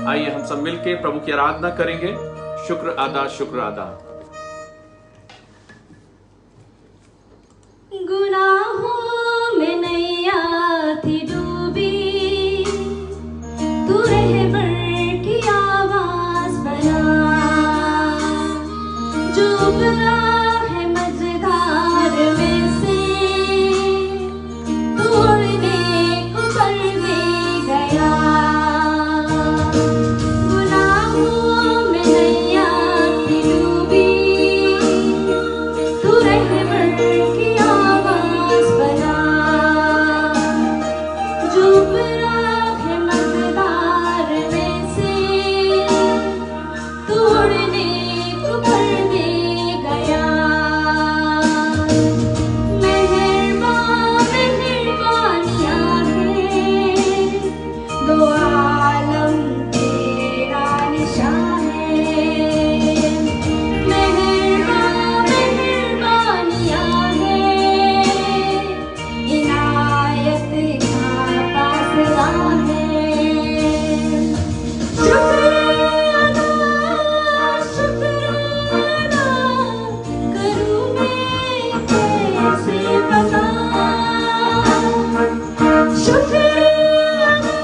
आइए हम सब मिलके प्रभु की आराधना करेंगे। शुक्र अदा, शुक्र अदा। गुनाहों में नैया थी डूबी, तू रहबर की आवाज बना, जो बड़ा है मझधार में से तोड़ने को कर दे गया। गुनाहों में नैया थी डूबी, तू रहबर की आवाज बना, जो बड़ा है मझधार में से तोड़ने को कर दे गया। मेहरबानियाँ हैं, दो आलम तेरा निशान है। मेहरबानियाँ हैं, इनायत का फासला है। शुक्राना, शुक्राना करूँ मैं कैसे बता। शुक्राना,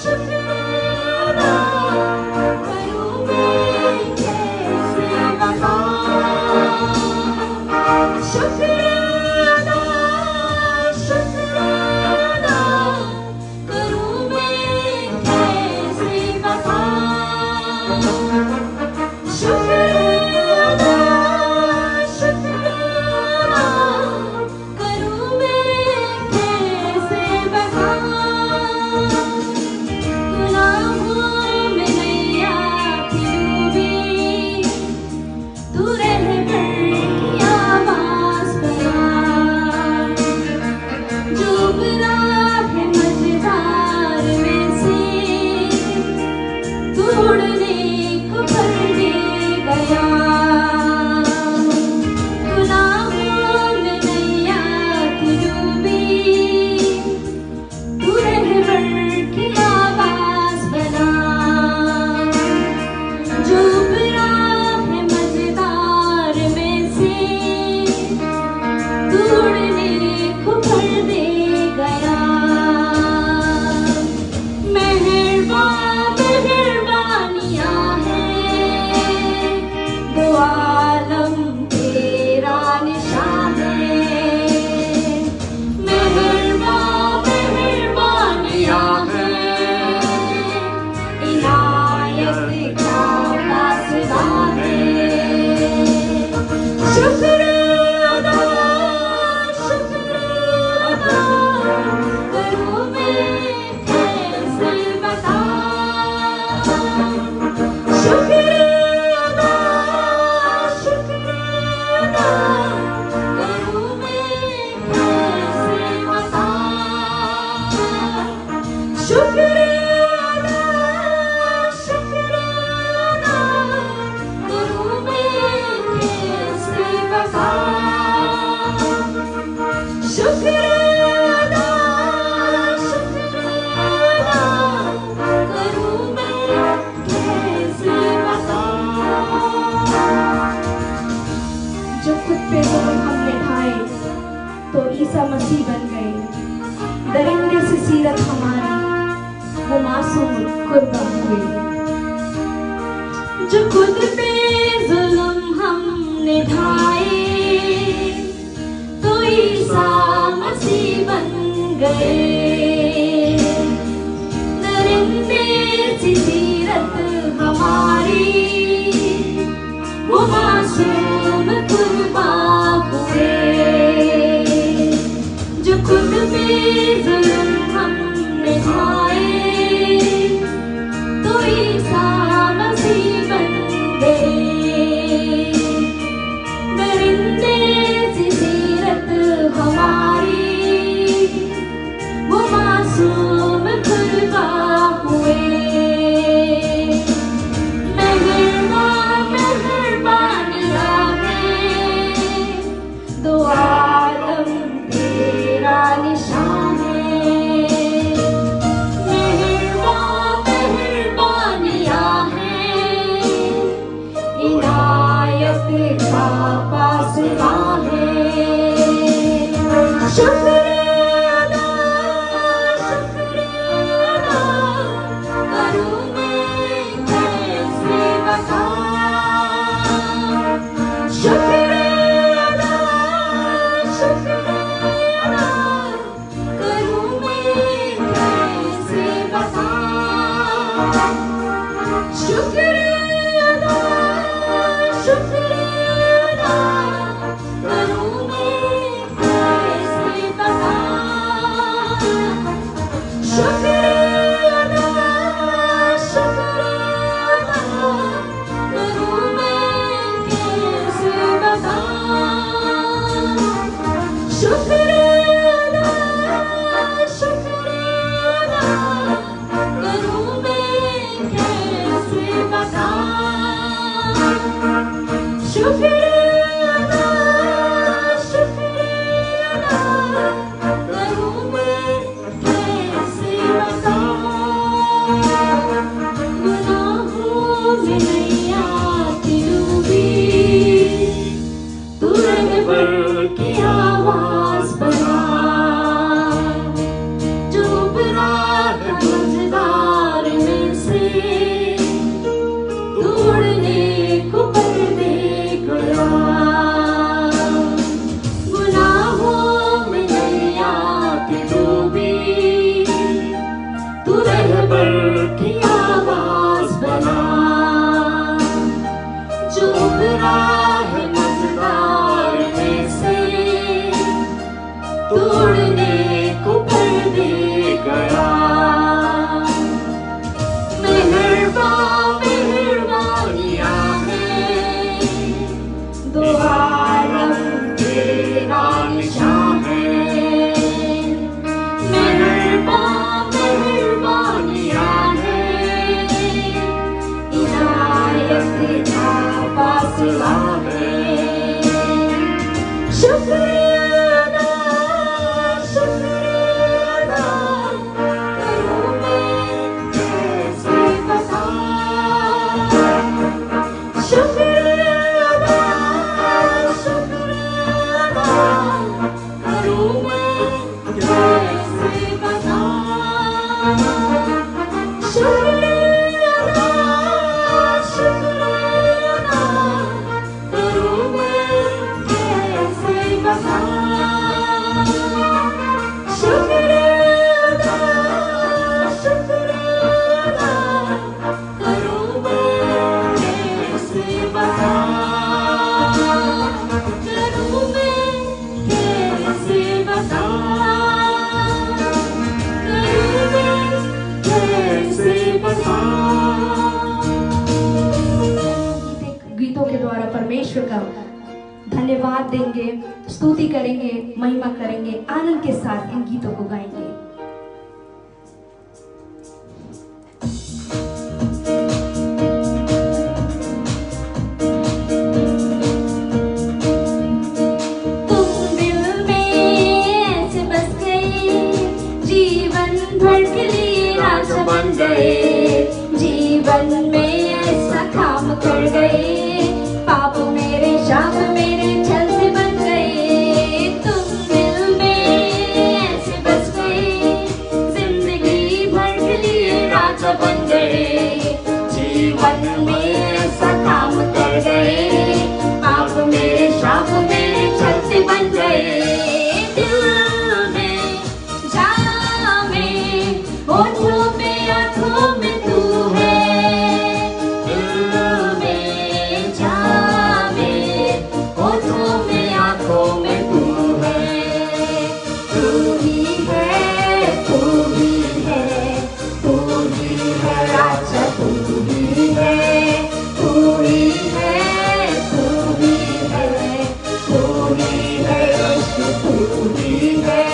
शुक्राना करूँ मैं कैसे बता। शुक्राना, शुक्राना करूँ मैं कैसे बता। शुक्राना, शुक्राना करूँ मैं कैसे बता। गुनाहों में नैया थी डूबी, तू रहबर की आवाज बना, जो बड़ा है मझधार में से तोड़ने को कर दे गया। गुनाहों में नैया थी डूबी, तू रहबर की आवाज बना, जो बड़ा है मझधार में से तोड़ने को कर दे गया। मेहरबानियाँ हैं, दो आलम तेरा निशान है। मेहरबानियाँ हैं, इनायत का फासला है। शुक्राना, शुक्राना करूँ मैं कैसे बता। शुक्राना, शुक्राना करूँ मैं कैसे बता। शुक्राना, शुक्राना करूँ मैं कैसे बता। शुक्राना, शुक्राना करूँ मैं कैसे बता। जब खुद पे जुल्म हमने ढाए तो ईसा मसीह बन गए। दरिंदे से सीरत हमारी वो मासूम कुर्बान हुए। जो खुद पे जुल्म हमने ढाए तो ईसा मसीह बन गए। दरिंदे सी सीरत हमारी वो मासूम कुर्बान हुए। जो खुद पे जुल्म हमने ढाए तो ईसा मसीह बन गए। दरिंदे सी सीरत हमारी वो मासूम कुर्बान हुए। मेहरबानियाँ हैं, अकबर की आवाज बना, जो उभरा है मझधार में से, तोड़ने को पर्दे गया। मेहरबानियां हैं, दो आलम तेरा निशान है। मेहरबानियां हैं, इनायत का फासला है। शुक्रिया शुक्रिया करूं मैं कैसे बता। शुक्रिया शुक्रिया करूं मैं कैसे बता। शुक्रिया शुक्रिया करूं मैं कैसे बता। शुक्रिया शुक्रिया करूं मैं कैसे बता। करूं मैं कैसे बता। करूं मैं कैसे बता। गीतों के द्वारा परमेश्वर का धन्यवाद देंगे, स्तुति करेंगे, महिमा करेंगे, आनंद के साथ इन गीतों को गाएंगे। तुम दिल में ऐसे बस गए, जीवन भर के लिए राजा बन गए। जीवन में ऐसा काम कर गए, पाप मेरे शाप मेरे छल से बन गए। तुम दिल में ऐसे बस गए, जिंदगी भर के लिए राजा बन गए। जीवन में ऐसा काम कर गए, पाप मेरे शाप मेरे छल से बन गए। दिल में जान में होठों में आंखों में तू है। दिल में जान में होठों में आंखों में तू है। तू ही है, तू ही है, तू ही है राजा, तू ही है, तू ही है, तू ही है, तू ही है यीशु, तू ही है।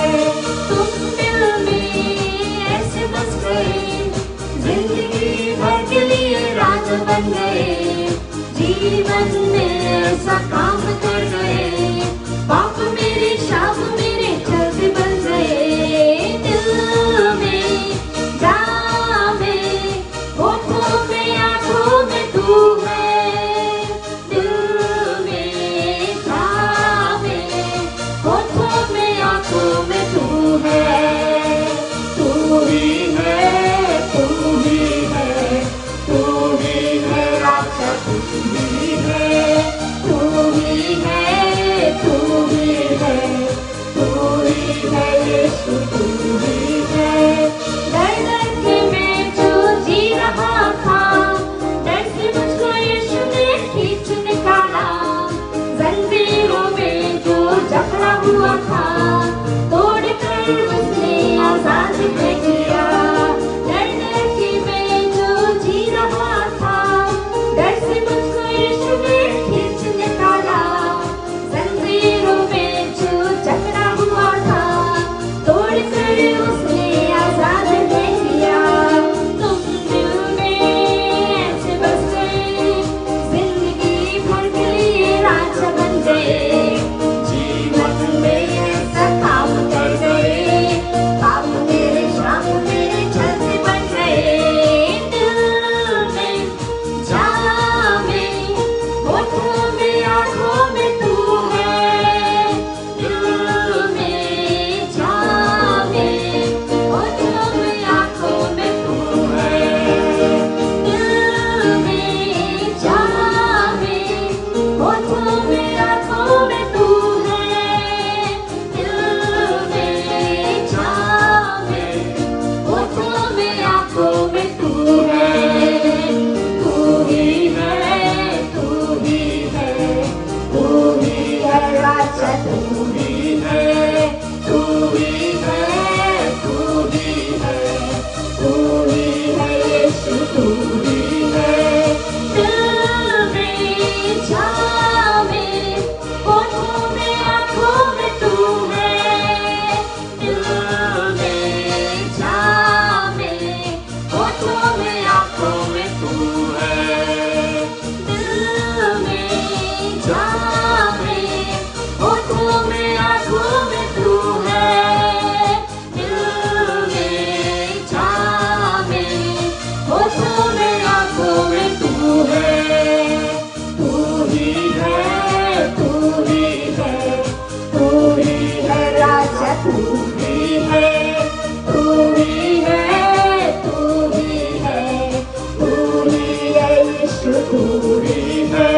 तुम दिल में ऐसे बस गए, जिंदगी भर के लिए राजा बन गए। जीवन में ऐसा काम कर गए, पाप मेरे शाप मेरे छल से बन गए। दिल में जान में होठों में आंखों में तू है। दिल में जान में होठों में आंखों में तू है। तू ही है, तू ही है, तू ही है राजा, तू ही है, तू ही है, तू ही है। दिल में जान में होठों में आँखों में तू है। दिल में जान में होठों में आँखों में तू है। दिल में जान में होठों में आँखों में तू है। दिल में जान में होठों में आँखों में तू है। तू ही है, तू ही है, तू ही है राजा, तू ही है, तू ही है, तू ही है, तू ही है यीशु, तू ही है।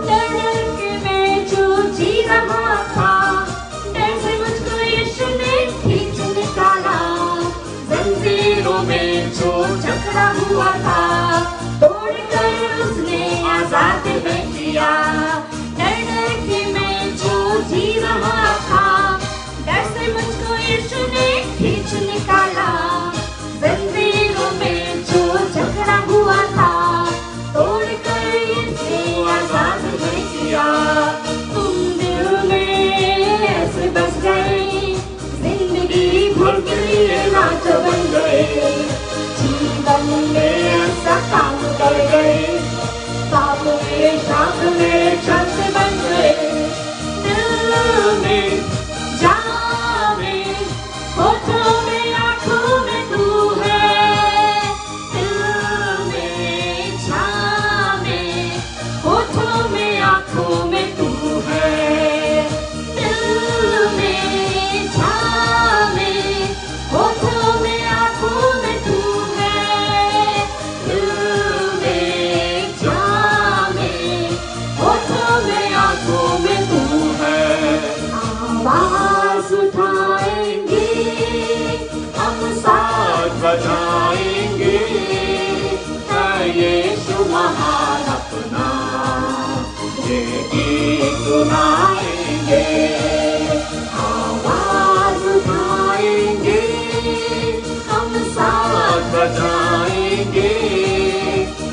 डर के मैं जो जी रहा था, डर से मुझको यीशु ने खींच निकाला। जंजीरों में जो जकड़ा हुआ था, तोड़कर उसने आजाद है किया। डर के मैं जो जी रहा था, डर से मुझको यीशु ने खींच निकाला। जंजीरों में जो जकड़ा हुआ था, तोड़कर इसने आजाद है किया। तुम दिल में ऐसे बस गए, जिंदगी भर के लिए नाच बन गए। जीवन में ऐसा काम कर गए, पाप में शाप में छत बन गए। दिल में जान में होठों में आँखों में तू है। दिल में जान में होठों में आँखों में तू है। दिल में जान में होठों में आँखों में तू है। दिल में जान में होठों में आँखों में तू है। आवाज उठाएंगे हम, साथ बजाएंगे, है यीशु महान अपना, ये गीत सुनाएंगे। आवाज उठाएंगे हम, साथ बजाएंगे,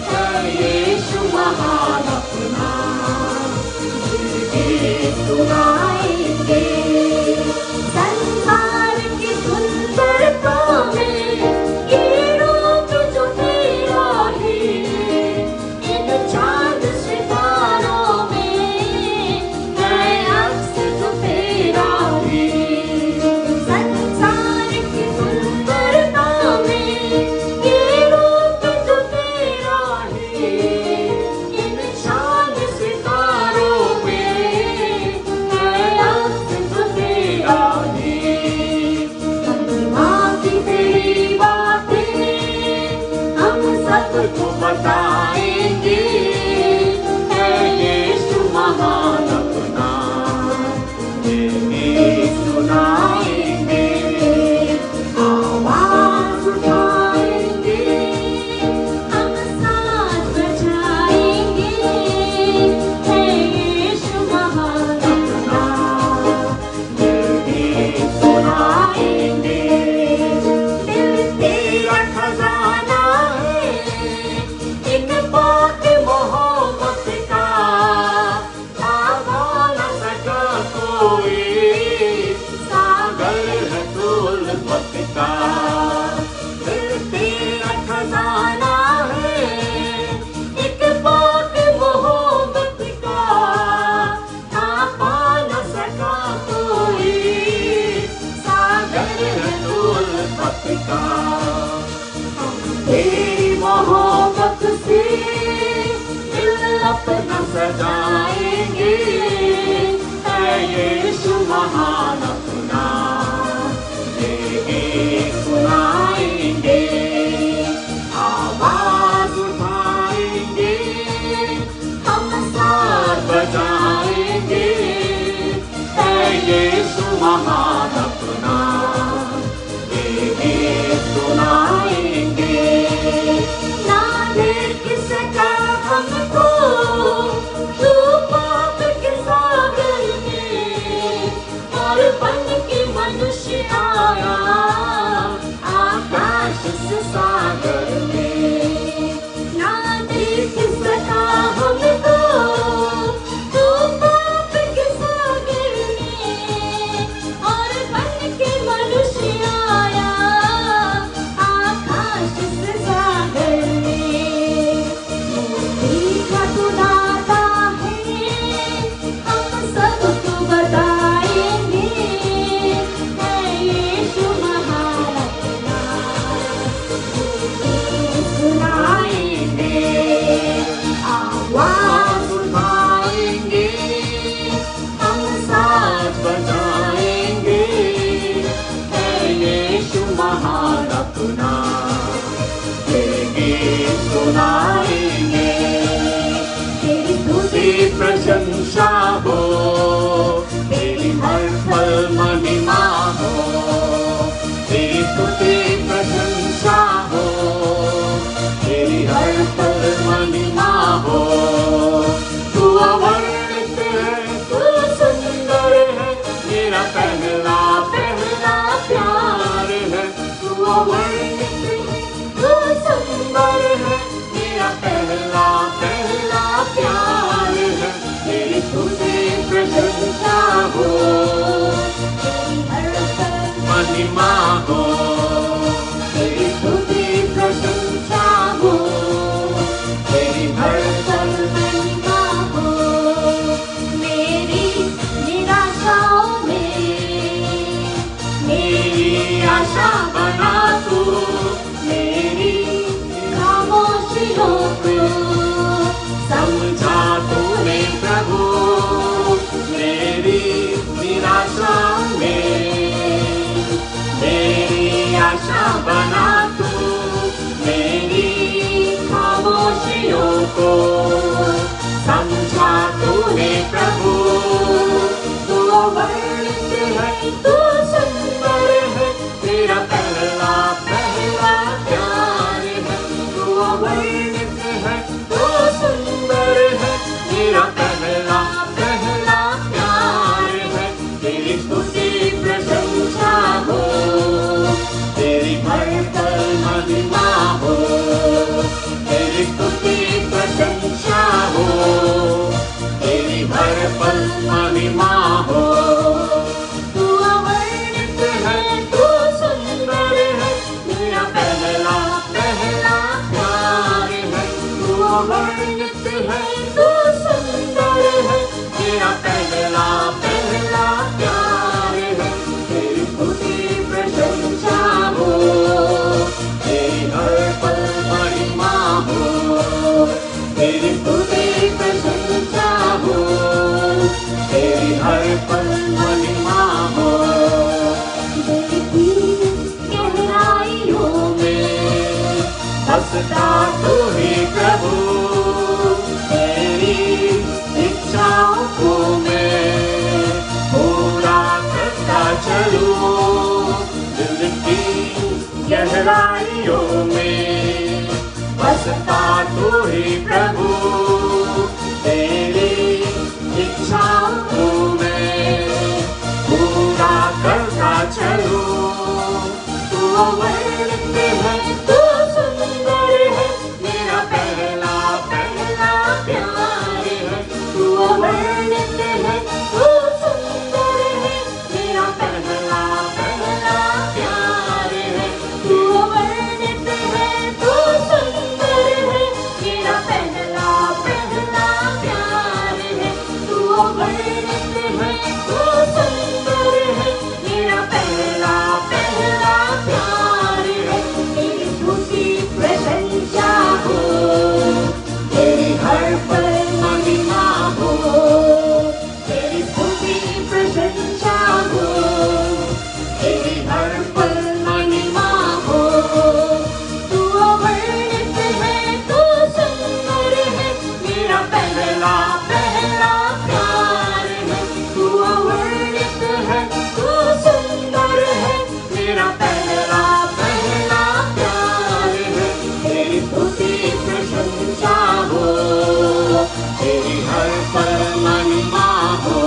है यीशु महान अपना, ये गीत सुनाएंगे। संसार की सुंदरता में ये रूप जो तेरा है, इन चाँद सितारों में है अक्स जो तेरा है। संसार की सुंदरता में ये रूप जो तेरा है, इन चाँद सितारों में है अक्स जो तेरा है। महिमा की तेरी बातें हम सबको बताएंगे, है यीशु महान अपना, ये गीत सुनाएंगे। आवाज उठाएंगे हम, साथ बजाएंगे, है यीशु महान अपना, ये गीत सुनाएंगे। दिल तेरा खजाना है, एक बात मोहब्बत का, पावा न सका कोई, सागर है दौलत का। दिल तेरा खजाना है, एक बात मोहब्बत का, पावा न सका कोई, सागर है दौलत का। तेरी मोहब्बत से दिल अपना सजाएंगे, है यीशु महान अपना, ये गीत सुनाएंगे। आवाज उठाएंगे हम, साथ बजाएंगे, है यीशु महान अपना, ये गीत सुनाएंगे। ना देख सका हमको तू पाप के सागर में, और बन के मनुष्य आया आकाश से सागर में। तेरे गीत सुनाएंगे। तेरी स्तुति तेरी प्रशंसा हो, तेरी हर पल महिमा हो। तेरी स्तुति प्रशंसा हो, तेरी हर पल महिमा हो। तू अवर्णित है, तू सुंदर है, मेरा पहला पहला प्यार है। तू अवर्णित है, तू सुंदर है, मेरा पहला पहला प्यार है। तेरी स्तुति प्रशंसा हो, तेरी हर पल महिमा हो। तेरी स्तुति प्रशंसा हो, तेरी हर पल महिमा हो। मेरी निराशाओं में मेरी आशा बना तू। मेरी खामोशियों को समझा तूने प्रभु, मेरी निराशा में मेरी आशा बना तू। मेरी खामोशियों को समझा तूने प्रभु। तू अवर्णित है, तू सुंदर है, तेरा पहला पहला प्यार है। तू अवर्णित है, तू सुंदर है, तेरा पहला पहला प्यार है। तेरी स्तुति प्रशंसा हो, तेरी हर पल महिमा हो। तेरी स्तुति प्रशंसा हो, तेरी हर पल महिमा हो। तू अवर्णित है, तू सुंदर है, तेरा पहला पहला प्यार है। तू अवर्णित है, तू सुंदर है, तेरा पहला पहला प्यार है। तेरी स्तुति प्रशंसा हो, तेरी हर पल महिमा हो। तेरी स्तुति प्रशंसा हो, तेरी हर पल महिमा हो। देखी गहराइयों में बसता तू ही प्रभु, तेरी इच्छाओं को मैं पूरा करता चलूं। दिल की गहराइयों में बसता तू ही प्रभु, तेरी इच्छाओं को मैं पूरा करता चलूं। तू अवर्णित है, तू सुंदर है, मेरा पहला पहला प्यार है। तू अवर्णित है, तू सुंदर है, मेरा पहला पहला प्यार है। तू अवर्णित है, तू सुंदर है, मेरा पहला पहला प्यार है। तू अवर्णित है, तू सुंदर है, मेरा पहला पहला प्यार है। तेरी स्तुति प्रशंसा हो, तेरी हर पल महिमा हो। तेरी स्तुति प्रशंसा हो, तेरी हर पल महिमा हो। तू अवर्णित है, तू सुंदर है, मेरा पहला पहला प्यार है। तू अवर्णित है, तू सुंदर है, मेरा पहला पहला प्यार है। तेरी स्तुति प्रशंसा हो, तेरी हर पल महिमा हो।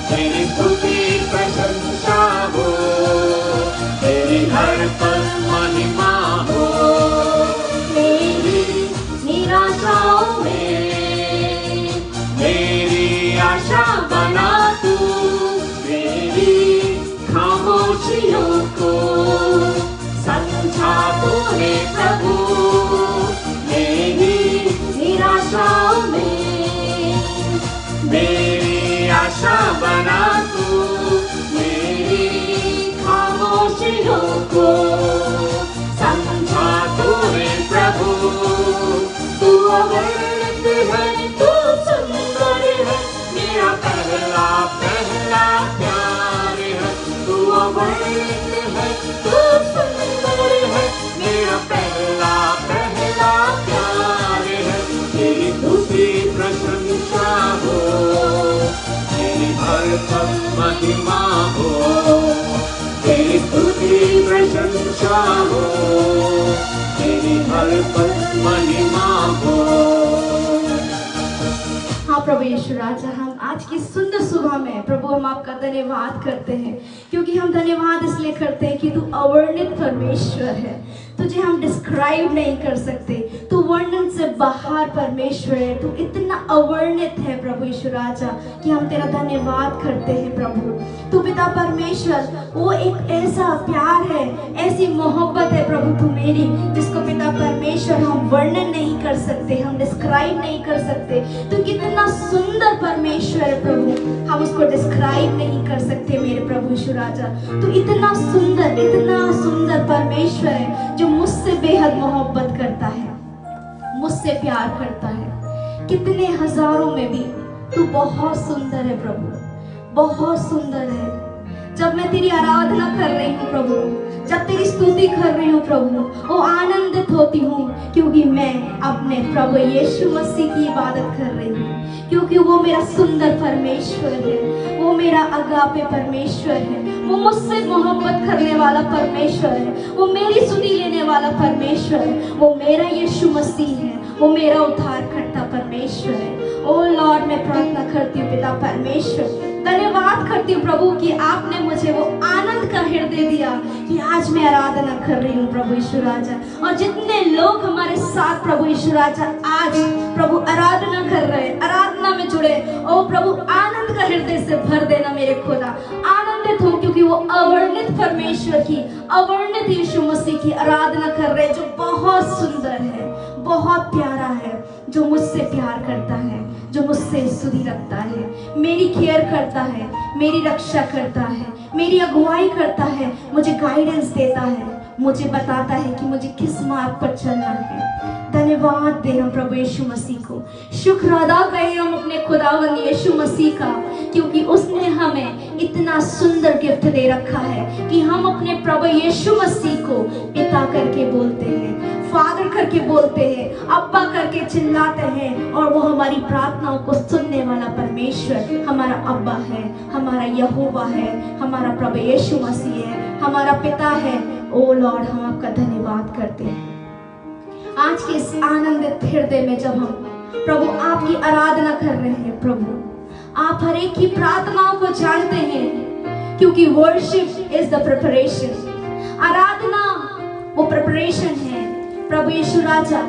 तेरी स्तुति प्रशंसा हो, तेरी हर पल महिमा हो। मेरी निराशाओं में मेरी आशा बना तू, मेरी खामोशियों को समझा तूने प्रभु। मेरी निराशाओं में मेरी आशा बना तू, मेरी खामोशियों को समझा तूने प्रभु। तू अवर्णित है, तू सुंदर है, मेरा पहला पहला प्यार है। तू अवर्णित है, तू सुंदर है, मेरा पहला महिमा हो, तेरी स्तुति प्रशंसा हो, तेरी हर पल महिमा हो। हाँ प्रभु यीशु राजा, हम आज की सुंदर सुबह में प्रभु हम आपका धन्यवाद करते हैं, क्योंकि हम धन्यवाद इसलिए करते हैं कि तू अवर्णित परमेश्वर है। तुझे हम डिस्क्राइब नहीं कर सकते, तू वर्णन से बाहर परमेश्वर है। तू इतना अवर्णित है प्रभु यीशु राजा कि हम तेरा धन्यवाद करते हैं प्रभु। तू पिता परमेश्वर, वो एक ऐसा प्यार है, ऐसी मोहब्बत है प्रभु तू मेरी, जिसको पिता परमेश्वर हम वर्णन नहीं कर सकते, हम डिस्क्राइब नहीं कर सकते। तू कितना सुंदर परमेश्वर है प्रभु, हम उसको डिस्क्राइब नहीं कर सकते मेरे प्रभु यीशु राजा। तू इतना सुंदर परमेश्वर है जो मुझसे बेहद मोहब्बत करता है, मुझसे प्यार करता है। कितने हजारों में भी तू बहुत सुंदर है प्रभु, बहुत सुंदर है। जब मैं तेरी आराधना कर रही हूँ प्रभु, जब तेरी स्तुति कर रही हूँ प्रभु, वो आनंदित होती हूँ, क्योंकि मैं अपने प्रभु यीशु मसीह की इबादत कर रही हूँ, क्योंकि वो मेरा सुंदर परमेश्वर है, वो मेरा अगापे परमेश्वर है, वो मुझसे मोहब्बत करने वाला परमेश्वर है, वो मेरी स्तुति लेने वाला परमेश्वर है, वो मेरा यीशु मसीह है, वो मेरा उद्धार करता परमेश्वर है। ओ लॉर्ड, मैं प्रार्थना करती हूँ पिता परमेश्वर, धन्यवाद करती हूँ प्रभु कि आपने मुझे वो आनंद का हृदय दिया कि आज मैं आराधना कर रही हूँ प्रभु यीशु राजा। और जितने लोग हमारे साथ प्रभु यीशु राजा आज प्रभु आराधना कर रहे हैं, आराधना में जुड़े, ओ प्रभु आनंद का हृदय से भर देना मेरे खुदा। आनंदित हूँ क्योंकि वो अवर्णित परमेश्वर की, अवर्णित यीशु मसीह की आराधना कर रहे हैं, जो बहुत सुंदर है, बहुत प्यारा है, जो मुझसे प्यार करता है, जो मुझसे स्तुति रखता है, मेरी केयर करता है, मेरी रक्षा करता है, मेरी अगुवाई करता है, मुझे गाइडेंस देता है, मुझे बताता है कि मुझे किस मार्ग पर चलना है। धन्यवाद दे हम प्रभु यीशु मसीह को, शुक्र अदा करें हम अपने खुदावंद यीशु मसीह का, क्योंकि उसने हमें इतना सुंदर गिफ्ट दे रखा है कि हम अपने प्रभु यीशु मसीह को पिता करके बोलते हैं, फादर करके बोलते हैं, अब्बा करके चिल्लाते हैं, और वो हमारी प्रार्थनाओं को सुनने वाला परमेश्वर हमारा अब्बा है, हमारा यहोवा है, हमारा प्रभु यीशु मसीह है, हमारा पिता है। ओ लॉर्ड, हम आपका धन्यवाद करते हैं आज के इस आनंदित हृदय में, जब हम प्रभु आपकी आराधना कर रहे हैं। प्रभु आप हर एक की प्रार्थनाओं को जानते हैं, क्योंकि वर्शिप इज द प्रिपरेशन, आराधना वो प्रिपरेशन है प्रभु यीशु राजा,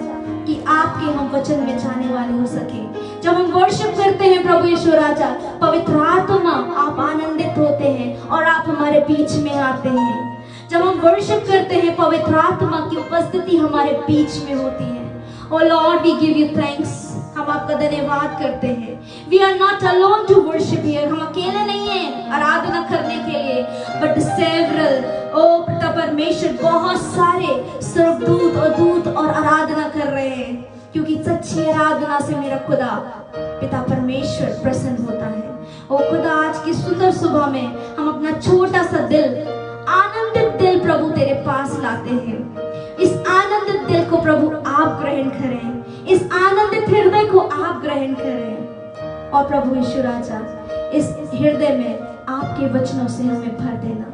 कि आपके हम वचन में जाने वाले हो सके। जब हम वर्शिप करते हैं प्रभु यीशु राजा, पवित्र आत्मा आप आनंदित होते हैं और आप हमारे बीच में आते हैं। जब हम वर्शिप करते हैं, पवित्र आत्मा की उपस्थिति हमारे बीच में होती है। Oh Lord, we give you thanks, हम आपका धन्यवाद करते हैं। We are not alone to worship here, हम अकेले नहीं हैं आराधना करने के लिए, बट सेवरल, ओ पिता परमेश्वर, बहुत सारे स्वर्गदूत और दूत और आराधना कर रहे हैं, क्योंकि सच्ची आराधना से मेरा खुदा पिता परमेश्वर प्रसन्न होता है। ओ खुदा, आज की सुंदर सुबह में हम अपना छोटा सा दिल, आनंदित दिल प्रभु तेरे पास लाते हैं। इस आनंदित दिल को प्रभु आप ग्रहण करें, इस आनंदित हृदय को आप ग्रहण करें, और प्रभु यीशु राजा, इस हृदय में आपके वचनों से हमें भर देना।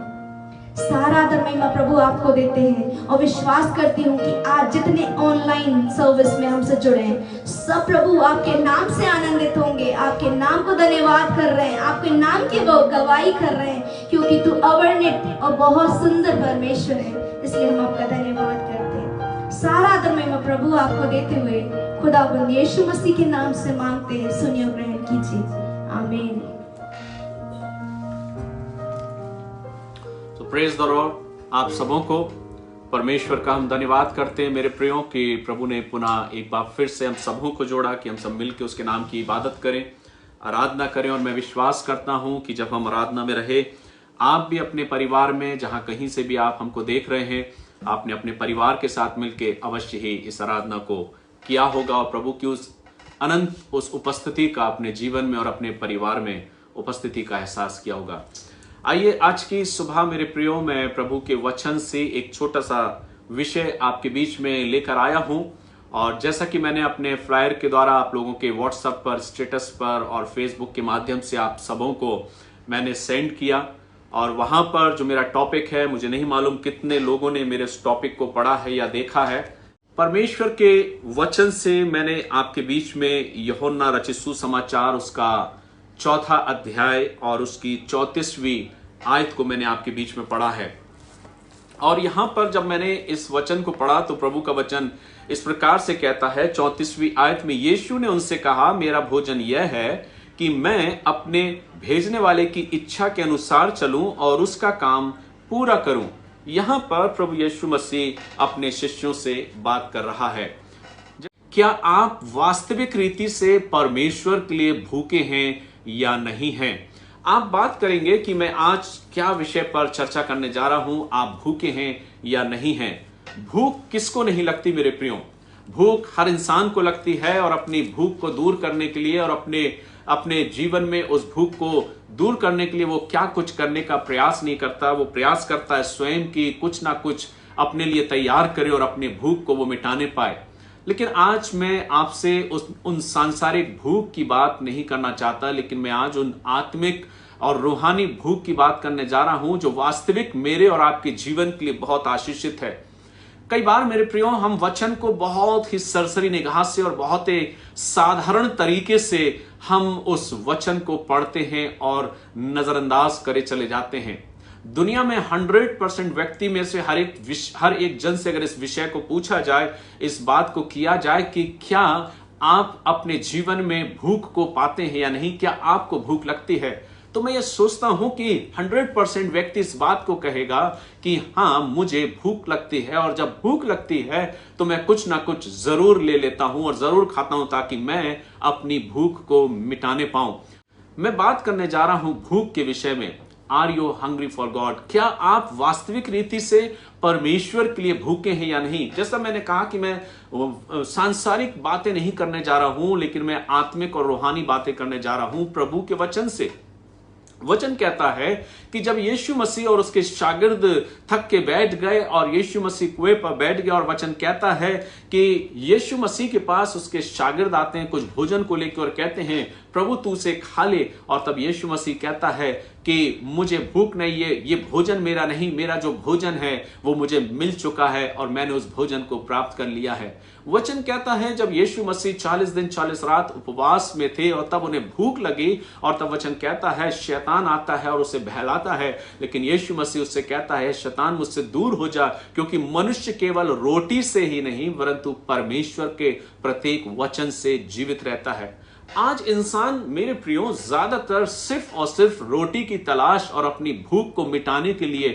सारा आदर महिमा प्रभु आपको देते हैं, और विश्वास करती हूँ कि आज जितने ऑनलाइन सर्विस में हमसे जुड़े हैं, सब प्रभु आपके नाम से आनंदित होंगे, आपके नाम को धन्यवाद कर रहे हैं, आपके नाम की गवाही कर रहे हैं, क्योंकि तू अवर्णित और बहुत सुंदर परमेश्वर है, इसलिए हम आपका धन्यवाद करते हैं। सारा आदर महिमा प्रभु आपको देते हुए खुदावंद यीशु मसीह के नाम से मांगते हैं, सुनिए और ग्रहण कीजिए, आमीन। Praise the Lord. आप सबों को परमेश्वर का हम धन्यवाद करते हैं मेरे प्रियों, कि प्रभु ने पुनः एक बार फिर से हम सबों को जोड़ा कि हम सब मिलकर उसके नाम की इबादत करें, आराधना करें। और मैं विश्वास करता हूं कि जब हम आराधना में रहे, आप भी अपने परिवार में, जहां कहीं से भी आप हमको देख रहे हैं, आपने अपने परिवार के साथ मिलकर अवश्य ही इस आराधना को किया होगा, और प्रभु की उस अनंत उस उपस्थिति का अपने जीवन में और अपने परिवार में उपस्थिति का एहसास किया होगा। आइए आज की सुबह मेरे प्रियो, मैं प्रभु के वचन से एक छोटा सा विषय आपके बीच में लेकर आया हूं। और जैसा कि मैंने अपने फ्लायर के द्वारा आप लोगों के व्हाट्सएप पर, स्टेटस पर और फेसबुक के माध्यम से आप सबों को मैंने सेंड किया और वहां पर जो मेरा टॉपिक है, मुझे नहीं मालूम कितने लोगों ने मेरे उस टॉपिक को पढ़ा है या देखा है। परमेश्वर के वचन से मैंने आपके बीच में यूहन्ना रचित सुसमाचार उसका 4 अध्याय और उसकी 34वीं आयत को मैंने आपके बीच में पढ़ा है। और यहां पर जब मैंने इस वचन को पढ़ा तो प्रभु का वचन इस प्रकार से कहता है 34वीं आयत में, यीशु ने उनसे कहा, मेरा भोजन यह है कि मैं अपने भेजने वाले की इच्छा के अनुसार चलूं और उसका काम पूरा करूं। यहां पर प्रभु यीशु मसीह अपने शिष्यों से बात कर रहा है। क्या आप वास्तविक रीति से परमेश्वर के लिए भूखे हैं या नहीं हैं? आप बात करेंगे कि मैं आज क्या विषय पर चर्चा करने जा रहा हूं, आप भूखे हैं या नहीं हैं। भूख किसको नहीं लगती मेरे प्रियो? भूख हर इंसान को लगती है और अपनी भूख को दूर करने के लिए और अपने जीवन में उस भूख को दूर करने के लिए वो क्या कुछ करने का प्रयास नहीं करता। वो प्रयास करता है स्वयं की कुछ ना कुछ अपने लिए तैयार करे और अपनी भूख को वो मिटाने पाए। लेकिन आज मैं आपसे उन सांसारिक भूख की बात नहीं करना चाहता, लेकिन मैं आज उन आत्मिक और रूहानी भूख की बात करने जा रहा हूं जो वास्तविक मेरे और आपके जीवन के लिए बहुत आशीषित है। कई बार मेरे प्रियो हम वचन को बहुत ही सरसरी निगाह से और बहुत ही साधारण तरीके से हम उस वचन को पढ़ते हैं और नजरअंदाज करे चले जाते हैं। दुनिया में 100% व्यक्ति में से हर एक जन से अगर इस विषय को पूछा जाए, इस बात को किया जाए कि क्या आप अपने जीवन में भूख को पाते हैं या नहीं, क्या आपको भूख लगती है, तो मैं ये सोचता हूं कि 100% व्यक्ति इस बात को कहेगा कि हाँ, मुझे भूख लगती है और जब भूख लगती है तो मैं कुछ ना कुछ जरूर ले लेता हूं और जरूर खाता हूं ताकि मैं अपनी भूख को मिटाने पाऊं। मैं बात करने जा रहा हूं भूख के विषय में। Are you hungry for God? क्या आप वास्तविक रीति से परमेश्वर के लिए भूखे हैं या नहीं? जैसा मैंने कहा कि मैं सांसारिक बातें नहीं करने जा रहा हूं, लेकिन मैं आत्मिक और रूहानी बातें करने जा रहा हूं प्रभु के वचन से। वचन कहता है कि जब यीशु मसीह और उसके शागिर्द थक के बैठ गए और यीशु मसीह कुएं पर बैठ गए, और वचन कहता है कि यीशु मसीह के पास उसके शागिर्द आते हैं कुछ भोजन को लेकर और कहते हैं, प्रभु तू उसे खा ले। और तब यीशु मसीह कहता है कि मुझे भूख नहीं है, ये भोजन मेरा नहीं, मेरा जो भोजन है वो मुझे मिल चुका है और मैंने उस भोजन को प्राप्त कर लिया है। वचन कहता है जब यीशु मसीह 40 दिन 40 रात उपवास में थे और तब उन्हें भूख लगी, और तब वचन कहता है शैतान आता है और उसे बहलाता है, लेकिन यीशु मसीह उससे कहता है शैतान मुझसे दूर हो जा, क्योंकि मनुष्य केवल रोटी से ही नहीं परंतु परमेश्वर के प्रत्येक वचन से जीवित रहता है। आज इंसान मेरे प्रियो ज्यादातर सिर्फ और सिर्फ रोटी की तलाश और अपनी भूख को मिटाने के लिए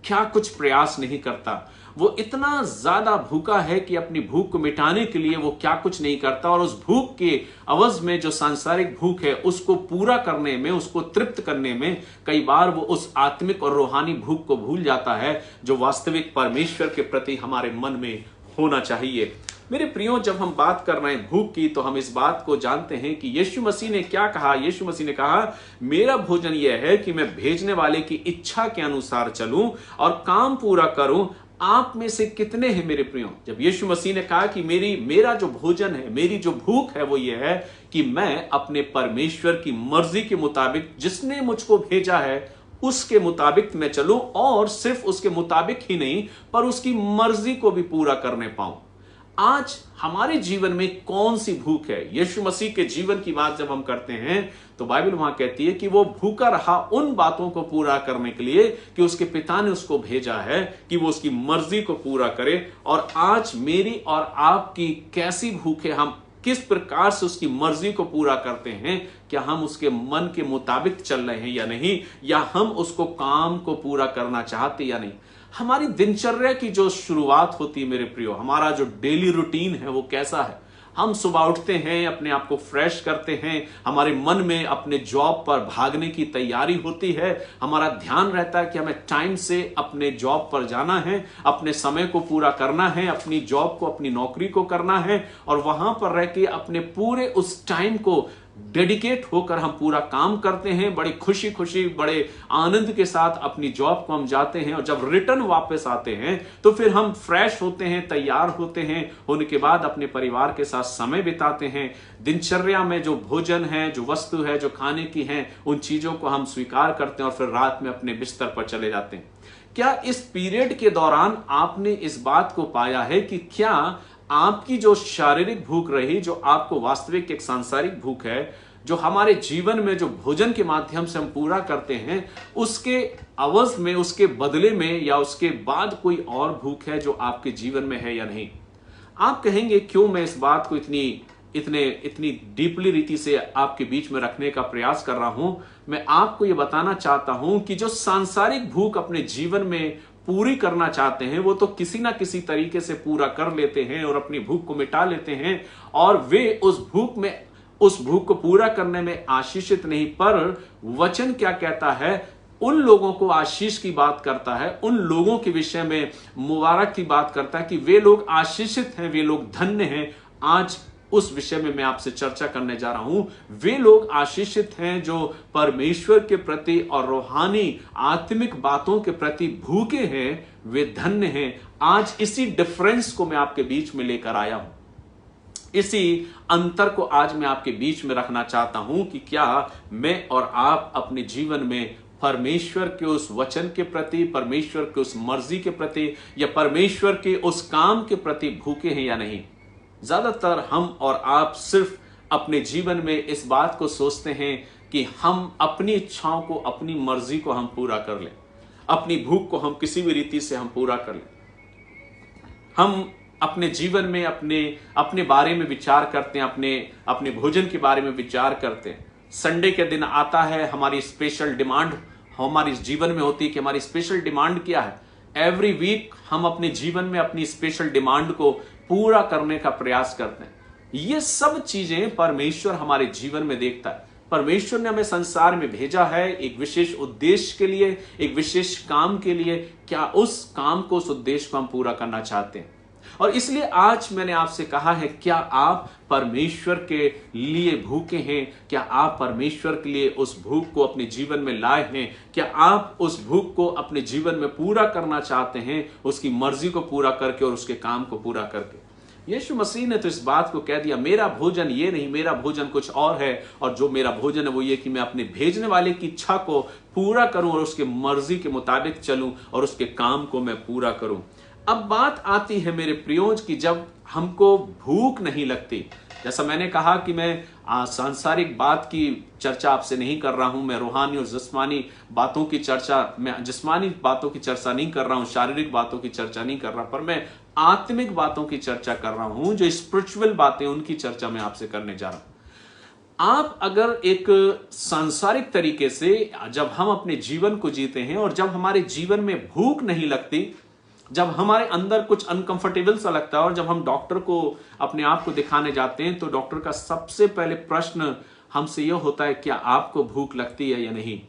क्या कुछ प्रयास नहीं करता। वो इतना ज्यादा भूखा है कि अपनी भूख को मिटाने के लिए वो क्या कुछ नहीं करता, और उस भूख के अवज में जो सांसारिक भूख है उसको पूरा करने में, उसको तृप्त करने में कई बार वो उस आत्मिक और रूहानी भूख को भूल जाता है जो वास्तविक परमेश्वर के प्रति हमारे मन में होना चाहिए। मेरे प्रियो, जब हम बात कर रहे हैं भूख की तो हम इस बात को जानते हैं कि यीशु मसीह ने क्या कहा। यीशु मसीह ने कहा मेरा भोजन यह है कि मैं भेजने वाले की इच्छा के अनुसार चलूं और काम पूरा करूं। आप में से कितने हैं मेरे प्रियो? जब यीशु मसीह ने कहा कि मेरा जो भोजन है, मेरी जो भूख है वो ये है कि मैं अपने परमेश्वर की मर्जी के मुताबिक, जिसने मुझको भेजा है उसके मुताबिक मैं चलूं, और सिर्फ उसके मुताबिक ही नहीं पर उसकी मर्जी को भी पूरा करने पाऊं। आज हमारे जीवन में कौन सी भूख है? यीशु मसीह के जीवन की बात जब हम करते हैं तो बाइबल वहां कहती है कि वो भूखा रहा उन बातों को पूरा करने के लिए कि उसके पिता ने उसको भेजा है कि वो उसकी मर्जी को पूरा करे। और आज मेरी और आपकी कैसी भूख है? हम किस प्रकार से उसकी मर्जी को पूरा करते हैं? क्या हम उसके मन के मुताबिक चल रहे हैं या नहीं, या हम उसको काम को पूरा करना चाहते या नहीं? हमारी दिनचर्या की जो शुरुआत होती है मेरे प्रियो, हमारा जो डेली रूटीन है वो कैसा है? हम सुबह उठते हैं, अपने आप को फ्रेश करते हैं, हमारे मन में अपने जॉब पर भागने की तैयारी होती है, हमारा ध्यान रहता है कि हमें टाइम से अपने जॉब पर जाना है, अपने समय को पूरा करना है, अपनी जॉब को, अपनी नौकरी को करना है, और वहां पर रह के अपने पूरे उस टाइम को डेडिकेट होकर हम पूरा काम करते हैं, बड़ी खुशी खुशी बड़े आनंद के साथ अपनी जॉब को हम जाते हैं और जब रिटर्न वापस आते हैं तो फिर हम फ्रेश होते हैं, तैयार होते हैं, होने के बाद अपने परिवार के साथ समय बिताते हैं। दिनचर्या में जो भोजन है, जो वस्तु है, जो खाने की है, उन चीजों को हम स्वीकार करते हैं और फिर रात में अपने बिस्तर पर चले जाते हैं। क्या इस पीरियड के दौरान आपने इस बात को पाया है कि क्या आपकी जो शारीरिक भूख रही, जो आपको वास्तविक एक सांसारिक भूख है, जो हमारे जीवन में जो भोजन के माध्यम से हम पूरा करते हैं, उसके अवज में, उसके बदले में या उसके बाद कोई और भूख है जो आपके जीवन में है या नहीं? आप कहेंगे क्यों मैं इस बात को इतनी डीपली रीति से आपके बीच में रखने का प्रयास कर रहा हूं? मैं आपको यह बताना चाहता हूं कि जो सांसारिक भूख अपने जीवन में पूरी करना चाहते हैं वो तो किसी ना किसी तरीके से पूरा कर लेते हैं और अपनी भूख को मिटा लेते हैं, और वे उस भूख को पूरा करने में आशीषित नहीं, पर वचन क्या कहता है? उन लोगों को आशीष की बात करता है, उन लोगों के विषय में मुबारक की बात करता है कि वे लोग आशीषित हैं, वे लोग धन्य हैं। आज उस विषय में मैं आपसे चर्चा करने जा रहा हूं। वे लोग आशीषित हैं जो परमेश्वर के प्रति और रूहानी आत्मिक बातों के प्रति भूखे हैं, वे धन्य हैं। आज इसी डिफरेंस को मैं आपके बीच में लेकर आया हूं, इसी अंतर को आज मैं आपके बीच में रखना चाहता हूं कि क्या मैं और आप अपने जीवन में परमेश्वर के उस वचन के प्रति, परमेश्वर के उस मर्जी के प्रति या परमेश्वर के उस काम के प्रति भूखे हैं या नहीं। ज्यादातर हम और आप सिर्फ अपने जीवन में इस बात को सोचते हैं कि हम अपनी इच्छाओं को, अपनी मर्जी को हम पूरा कर लें, अपनी भूख को हम किसी भी रीति से हम पूरा कर लें। हम अपने जीवन में अपने बारे में विचार करते हैं, अपने भोजन के बारे में विचार करते हैं। संडे के दिन आता है, हमारी स्पेशल डिमांड हमारी जीवन में होती है कि हमारी स्पेशल डिमांड क्या है। एवरी वीक हम अपने जीवन में अपनी स्पेशल डिमांड को पूरा करने का प्रयास करते हैं। ये सब चीजें परमेश्वर हमारे जीवन में देखता है। परमेश्वर ने हमें संसार में भेजा है एक विशेष उद्देश्य के लिए, एक विशेष काम के लिए। क्या उस काम को, उस उद्देश्य को हम पूरा करना चाहते हैं? और इसलिए आज मैंने आपसे कहा है, क्या आप परमेश्वर के लिए भूखे हैं? क्या आप परमेश्वर के लिए उस भूख को अपने जीवन में लाए हैं? क्या आप उस भूख को अपने जीवन में पूरा करना चाहते हैं, उसकी मर्जी को पूरा करके और उसके काम को पूरा करके? यीशु मसीह ने तो इस बात को कह दिया, मेरा भोजन ये नहीं, मेरा भोजन कुछ और है, और जो मेरा भोजन है वो ये कि मैं अपने भेजने वाले की इच्छा को पूरा करूं और उसके मर्जी के मुताबिक चलूं और उसके काम को मैं पूरा करूं। अब बात आती है मेरे प्रियोज की जब हमको भूख नहीं लगती। जैसा मैंने कहा कि मैं सांसारिक बात की चर्चा आपसे नहीं कर रहा हूं, मैं रूहानी और जिस्मानी बातों की चर्चा, मैं जिस्मानी बातों की चर्चा नहीं कर रहा हूं, शारीरिक बातों की चर्चा नहीं कर रहा, पर मैं आत्मिक बातों की चर्चा कर रहा हूं, जो स्पिरिचुअल बातें, उनकी चर्चा मैं आपसे करने जा रहा हूं। आप अगर एक सांसारिक तरीके से जब हम अपने जीवन को जीते हैं और जब हमारे जीवन में भूख नहीं लगती, जब हमारे अंदर कुछ अनकंफर्टेबल सा लगता है और जब हम डॉक्टर को अपने आप को दिखाने जाते हैं तो डॉक्टर का सबसे पहले प्रश्न हमसे यह होता है, क्या आपको भूख लगती है या नहीं?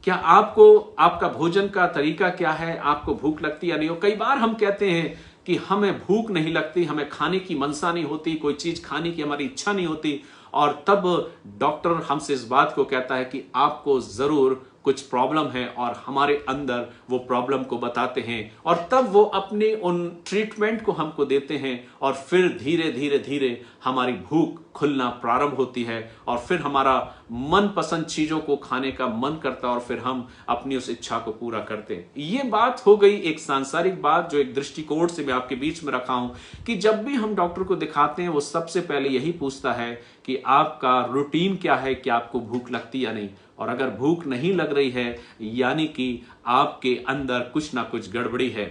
क्या आपका भोजन का तरीका क्या है? आपको भूख लगती है या नहीं? और कई बार हम कहते हैं कि हमें भूख नहीं लगती, हमें खाने की मनसा नहीं होती, कोई चीज खाने की हमारी इच्छा नहीं होती, और तब डॉक्टर हमसे इस बात को कहता है कि आपको जरूर कुछ प्रॉब्लम है, और हमारे अंदर वो प्रॉब्लम को बताते हैं और तब वो अपने उन ट्रीटमेंट को हमको देते हैं, और फिर धीरे धीरे धीरे हमारी भूख खुलना प्रारंभ होती है और फिर हमारा मनपसंद चीजों को खाने का मन करता है और फिर हम अपनी उस इच्छा को पूरा करते हैं। ये बात हो गई एक सांसारिक बात, जो एक दृष्टिकोण से मैं आपके बीच में रखा हूं कि जब भी हम डॉक्टर को दिखाते हैं वो सबसे पहले यही पूछता है कि आपका रूटीन क्या है, कि आपको भूख लगती या नहीं, और अगर भूख नहीं लग रही है यानी कि आपके अंदर कुछ ना कुछ गड़बड़ी है।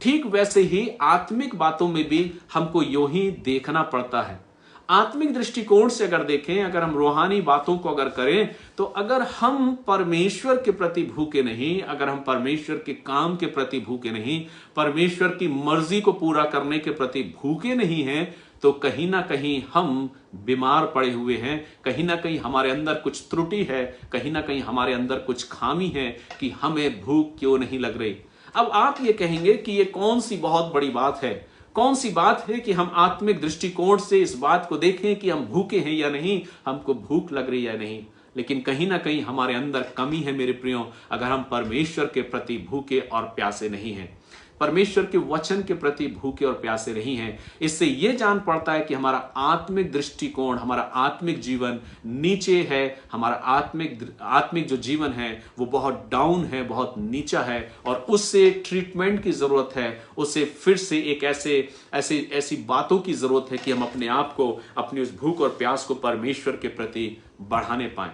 ठीक वैसे ही आत्मिक बातों में भी हमको यूं ही देखना पड़ता है। आत्मिक दृष्टिकोण से अगर देखें, अगर हम रूहानी बातों को अगर करें, तो अगर हम परमेश्वर के प्रति भूखे नहीं, अगर हम परमेश्वर के काम के प्रति भूखे नहीं, परमेश्वर की मर्जी को पूरा करने के प्रति भूखे नहीं हैं, तो कहीं ना कहीं हम बीमार पड़े हुए हैं, कहीं ना कहीं हमारे अंदर कुछ त्रुटि है, कहीं ना कहीं हमारे अंदर कुछ खामी है कि हमें भूख क्यों नहीं लग रही। अब आप ये कहेंगे कि ये कौन सी बहुत बड़ी बात है, कौन सी बात है कि हम आत्मिक दृष्टिकोण से इस बात को देखें कि हम भूखे हैं या नहीं, हमको भूख लग रही है या नहीं। लेकिन कहीं ना कहीं हमारे अंदर कमी है मेरे प्रियो, अगर हम परमेश्वर के प्रति भूखे और प्यासे नहीं हैं, परमेश्वर के वचन के प्रति भूखे और प्यासे नहीं हैं। इससे यह जान पड़ता है कि हमारा आत्मिक दृष्टिकोण, हमारा आत्मिक जीवन नीचे है, हमारा आत्मिक जो जीवन है वो बहुत डाउन है, बहुत नीचा है, और उससे ट्रीटमेंट की जरूरत है। उससे फिर से एक ऐसी बातों की जरूरत है कि हम अपने आप को, अपनी उस भूख और प्यास को परमेश्वर के प्रति बढ़ाने पाएं।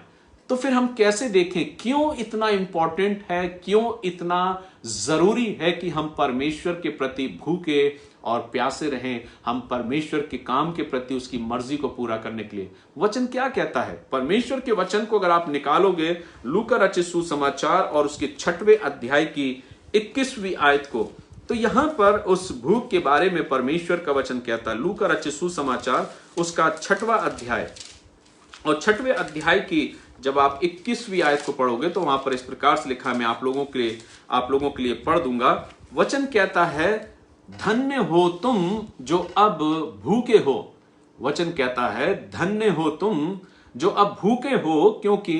तो फिर हम कैसे देखें, क्यों इतना इंपॉर्टेंट है, क्यों इतना जरूरी है कि हम परमेश्वर के प्रति भूखे और प्यासे रहें, हम परमेश्वर के काम के प्रति उसकी मर्जी को पूरा करने के लिए। वचन क्या कहता है? परमेश्वर के वचन को अगर आप निकालोगे लूका रचित सुसमाचार और उसके 6वें अध्याय की 21वीं आयत को, तो यहां पर उस भूख के बारे में परमेश्वर का वचन कहता है। लूका रचित सुसमाचार उसका 6वां अध्याय, और 6वें अध्याय की जब आप 21वीं आयत को पढ़ोगे तो वहां पर इस प्रकार से लिखा है, मैं आप लोगों के लिए पढ़ दूंगा। वचन कहता है, धन्य हो तुम जो अब भूखे हो। वचन कहता है, धन्य हो तुम जो अब भूखे हो, क्योंकि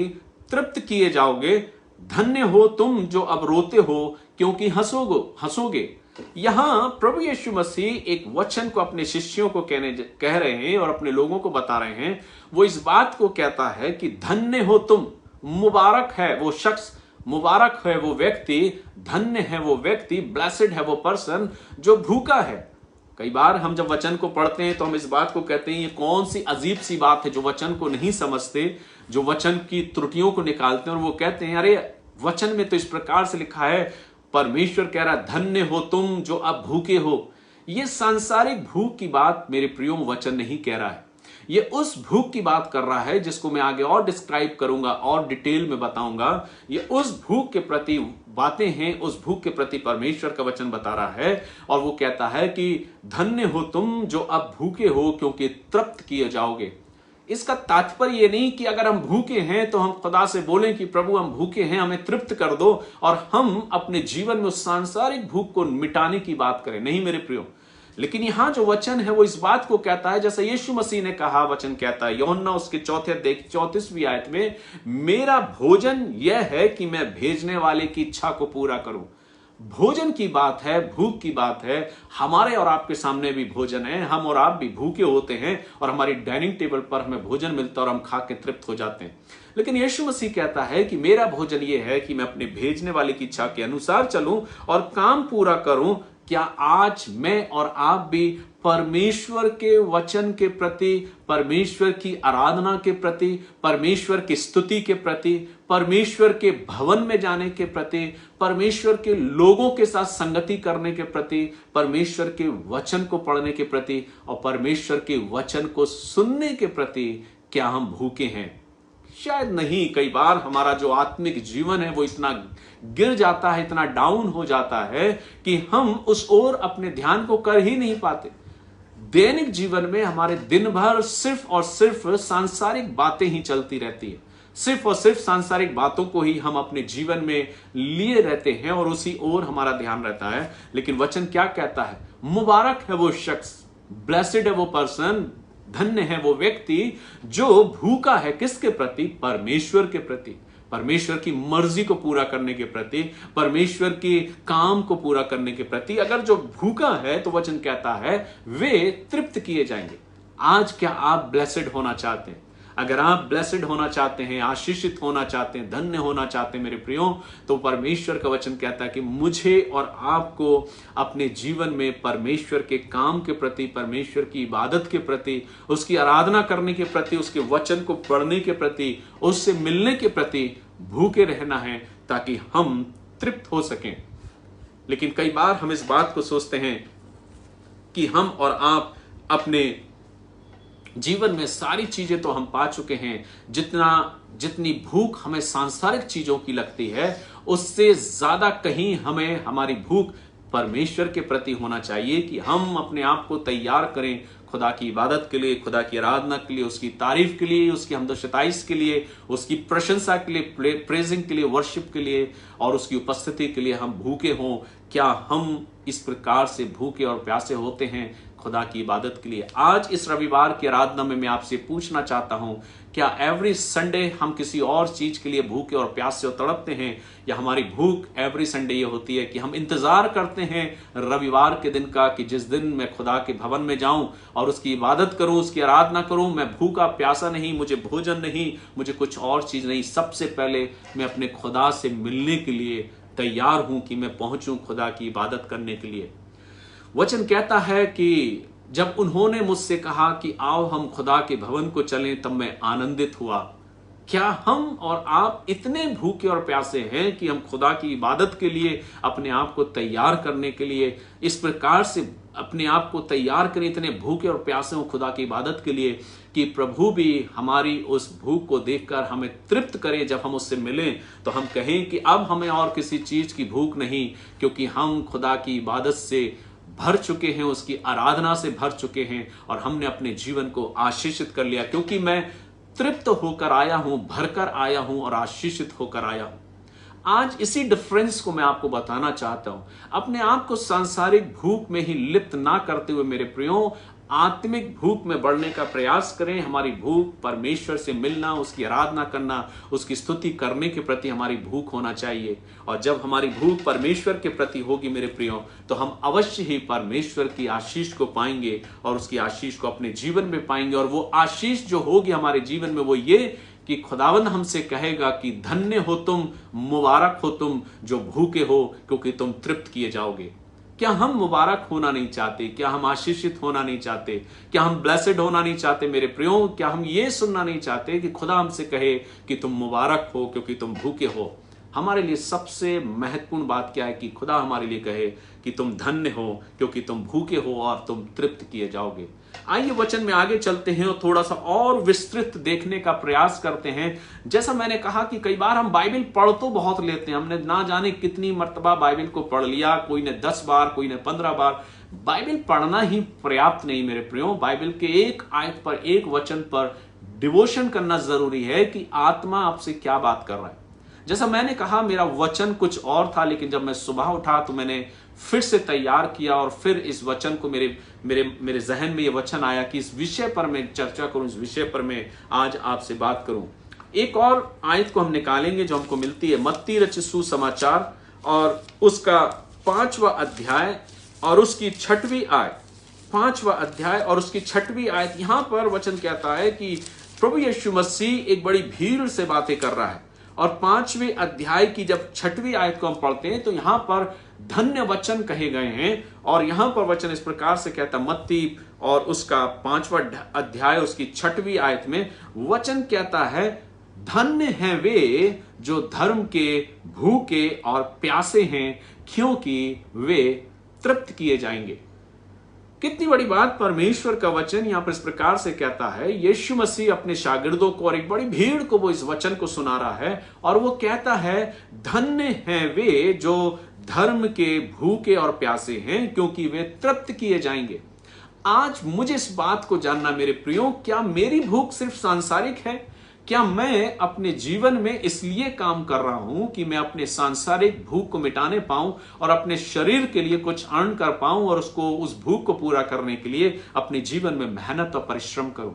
तृप्त किए जाओगे। धन्य हो तुम जो अब रोते हो, क्योंकि हंसोगे। यहां प्रभु यीशु मसीह एक वचन को अपने शिष्यों को कह रहे हैं और अपने लोगों को बता रहे हैं। वो इस बात को कहता है कि धन्य हो तुम, मुबारक है वो शख्स, मुबारक है वो व्यक्ति, धन्य है वो व्यक्ति, ब्लेसेड है वो पर्सन जो भूखा है। कई बार हम जब वचन को पढ़ते हैं तो हम इस बात को कहते हैं, ये कौन सी अजीब सी बात है। जो वचन को नहीं समझते, जो वचन की त्रुटियों को निकालते हैं, और वो कहते हैं, अरे वचन में तो इस प्रकार से लिखा है, परमेश्वर कह रहा है धन्य हो तुम जो अब भूखे हो। ये सांसारिक भूख की बात मेरे प्रियो वचन नहीं कह रहा है। ये उस भूख की बात कर रहा है जिसको मैं आगे और डिस्क्राइब करूंगा और डिटेल में बताऊंगा। ये उस भूख के प्रति बातें हैं, उस भूख के प्रति परमेश्वर का वचन बता रहा है। और वो कहता है कि धन्य हो तुम जो अब भूखे हो, क्योंकि तृप्त किए जाओगे। इसका तात्पर्य ये नहीं कि अगर हम भूखे हैं तो हम खुदा से बोलें कि प्रभु हम भूखे हैं, हमें तृप्त कर दो, और हम अपने जीवन में उस सांसारिक भूख को मिटाने की बात करें। नहीं मेरे प्रियो, लेकिन यहां जो वचन है वो इस बात को कहता है, जैसे यीशु मसीह ने कहा, वचन कहता है यूहन्ना उसके 34वीं आयत में, मेरा भोजन यह है कि मैं भेजने वाले की इच्छा को पूरा करूं। भोजन की बात है, भूख की बात है। हमारे और आपके सामने भी भोजन है, हम और आप भी भूखे होते हैं और हमारी डाइनिंग टेबल पर हमें भोजन मिलता है और हम खा के तृप्त हो जाते हैं। लेकिन यीशु मसीह कहता है कि मेरा भोजन यह है कि मैं अपने भेजने वाले की इच्छा के अनुसार चलूं और काम पूरा करूं। क्या आज मैं और आप भी परमेश्वर के वचन के प्रति, परमेश्वर की आराधना के प्रति, परमेश्वर की स्तुति के प्रति, परमेश्वर के भवन में जाने के प्रति, परमेश्वर के लोगों के साथ संगति करने के प्रति, परमेश्वर के वचन को पढ़ने के प्रति और परमेश्वर के वचन को सुनने के प्रति क्या हम भूखे हैं? शायद नहीं। कई बार हमारा जो आत्मिक जीवन है वो इतना गिर जाता है, इतना डाउन हो जाता है कि हम उस ओर अपने ध्यान को कर ही नहीं पाते। दैनिक जीवन में हमारे दिन भर सिर्फ और सिर्फ सांसारिक बातें ही चलती रहती है, सिर्फ और सिर्फ सांसारिक बातों को ही हम अपने जीवन में लिए रहते हैं और उसी ओर हमारा ध्यान रहता है। लेकिन वचन क्या कहता है? मुबारक है वो शख्स, ब्लेसेड है वो पर्सन, धन्य है वो व्यक्ति जो भूखा है। किसके प्रति? परमेश्वर के प्रति, परमेश्वर की मर्जी को पूरा करने के प्रति, परमेश्वर के काम को पूरा करने के प्रति। अगर जो भूखा है तो वचन कहता है वे तृप्त किए जाएंगे। आज क्या आप ब्लेसेड होना चाहते हैं? अगर आप ब्लेसेड होना चाहते हैं, आशीषित होना चाहते हैं, धन्य होना चाहते हैं मेरे प्रियो, तो परमेश्वर का वचन कहता है कि मुझे और आपको अपने जीवन में परमेश्वर के काम के प्रति, परमेश्वर की इबादत के प्रति, उसकी आराधना करने के प्रति, उसके वचन को पढ़ने के प्रति, उससे मिलने के प्रति भूखे रहना है ताकि हम तृप्त हो सकें। लेकिन कई बार हम इस बात को सोचते हैं कि हम और आप अपने जीवन में सारी चीजें तो हम पा चुके हैं, जितनी भूख हमें सांसारिक चीजों की लगती है उससे ज्यादा कहीं हमें हमारी भूख परमेश्वर के प्रति होना चाहिए कि हम अपने आप को तैयार करें खुदा की इबादत के लिए, खुदा की आराधना के लिए, उसकी तारीफ के लिए, उसकी हमदशताइश के लिए, उसकी प्रशंसा के लिए, प्रेजिंग के लिए, वर्शिप के लिए और उसकी उपस्थिति के लिए हम भूखे हों। क्या हम इस प्रकार से भूखे और प्यासे होते हैं खुदा की इबादत के लिए। आज इस रविवार की आराधना में मैं आपसे पूछना चाहता हूं, क्या एवरी संडे हम किसी और चीज के लिए भूखे और प्यासे और तड़पते हैं, या हमारी भूख एवरी संडे ये होती है कि हम इंतजार करते हैं रविवार के दिन का कि जिस दिन मैं खुदा के भवन में जाऊं और उसकी इबादत करूं, उसकी आराधना करूं। मैं भूखा प्यासा नहीं, मुझे भोजन नहीं, मुझे कुछ और चीज नहीं, सबसे पहले मैं अपने खुदा से मिलने के लिए तैयार हूं कि मैं पहुंचूं खुदा की इबादत करने के लिए। वचन कहता है कि जब उन्होंने मुझसे कहा कि आओ हम खुदा के भवन को चलें, तब मैं आनंदित हुआ। क्या हम और आप इतने भूखे और प्यासे हैं कि हम खुदा की इबादत के लिए अपने आप को तैयार करने के लिए इस प्रकार से अपने आप को तैयार करें, इतने भूखे और प्यासे हो खुदा की इबादत के लिए कि प्रभु भी हमारी उस भूख को देखकर हमें तृप्त करे। जब हम उससे मिलें तो हम कहें कि अब हमें और किसी चीज की भूख नहीं, क्योंकि हम खुदा की इबादत से भर चुके हैं, उसकी आराधना से भर चुके हैं और हमने अपने जीवन को आशीषित कर लिया, क्योंकि मैं तृप्त होकर आया हूं, भरकर आया हूं और आशीषित होकर आया हूं। आज इसी डिफरेंस को मैं आपको बताना चाहता हूं। अपने आप को सांसारिक भूख में ही लिप्त ना करते हुए मेरे प्रियो, आत्मिक भूख में बढ़ने का प्रयास करें। हमारी भूख परमेश्वर से मिलना, उसकी आराधना करना, उसकी स्तुति करने के प्रति हमारी भूख होना चाहिए। और जब हमारी भूख परमेश्वर के प्रति होगी मेरे प्रियो, तो हम अवश्य ही परमेश्वर की आशीष को पाएंगे और उसकी आशीष को अपने जीवन में पाएंगे। और वो आशीष जो होगी हमारे जीवन में वो ये कि खुदावंद हमसे कहेगा कि धन्य हो तुम, मुबारक हो तुम जो भूखे हो, क्योंकि तुम तृप्त किए जाओगे। क्या हम मुबारक होना नहीं चाहते? क्या हम आशीषित होना नहीं चाहते? क्या हम ब्लेसेड होना नहीं चाहते मेरे प्रियो? क्या हम ये सुनना नहीं चाहते कि खुदा हमसे कहे कि तुम मुबारक हो क्योंकि तुम भूखे हो? हमारे लिए सबसे महत्वपूर्ण बात क्या है कि खुदा हमारे लिए कहे कि तुम धन्य हो क्योंकि तुम भूखे हो और तुम तृप्त किए जाओगे। आइए वचन में आगे चलते हैं और थोड़ा सा और विस्तृत देखने का प्रयास करते हैं। जैसा मैंने कहा कि कई बार हम बाइबल पढ़ तो बहुत लेते हैं, हमने ना जाने कितनी मर्तबा बाइबल को पढ़ लिया, कोई ने 10 बार, कोई ने 15 बार। बाइबल पढ़ना ही पर्याप्त नहीं मेरे प्रियो, बाइबल के एक आयत पर, एक वचन पर डिवोशन करना जरूरी है कि आत्मा आपसे क्या बात कर रहा है। जैसा मैंने कहा मेरा वचन कुछ और था, लेकिन जब मैं सुबह उठा तो मैंने फिर से तैयार किया और फिर इस वचन को मेरे जहन में ये वचन आया कि इस विषय पर मैं चर्चा करूं, इस विषय पर मैं आज आपसे बात करूं। एक और आयत को हम निकालेंगे जो हमको मिलती है मत्ती रचित सुसमाचार और उसका 5वां अध्याय और उसकी 6वीं आयत। 5वां अध्याय और उसकी 6वीं आयत। यहां पर वचन कहता है कि प्रभु यीशु मसीह एक बड़ी भीड़ से बातें कर रहा है और 5वें अध्याय की जब 6वीं आयत को हम पढ़ते हैं तो यहां पर धन्य वचन कहे गए हैं। और यहां पर वचन इस प्रकार से कहता, मत्ती और उसका 5वां अध्याय उसकी 6वीं आयत में वचन कहता है, धन्य हैं वे जो धर्म के भूखे और प्यासे हैं, क्योंकि वे तृप्त किए जाएंगे। कितनी बड़ी बात! परमेश्वर का वचन यहां पर इस प्रकार से कहता है, यीशु मसीह अपने शागिर्दों को और एक बड़ी भीड़ को वो इस वचन को सुना रहा है और वो कहता है, धन्य हैं वे जो धर्म के भूखे और प्यासे हैं, क्योंकि वे तृप्त किए जाएंगे। आज मुझे इस बात को जानना मेरे प्रियो, क्या मेरी भूख सिर्फ सांसारिक है? क्या मैं अपने जीवन में इसलिए काम कर रहा हूं कि मैं अपने सांसारिक भूख को मिटाने पाऊं और अपने शरीर के लिए कुछ अर्न कर पाऊं और उस भूख को पूरा करने के लिए अपने जीवन में मेहनत और परिश्रम करूं?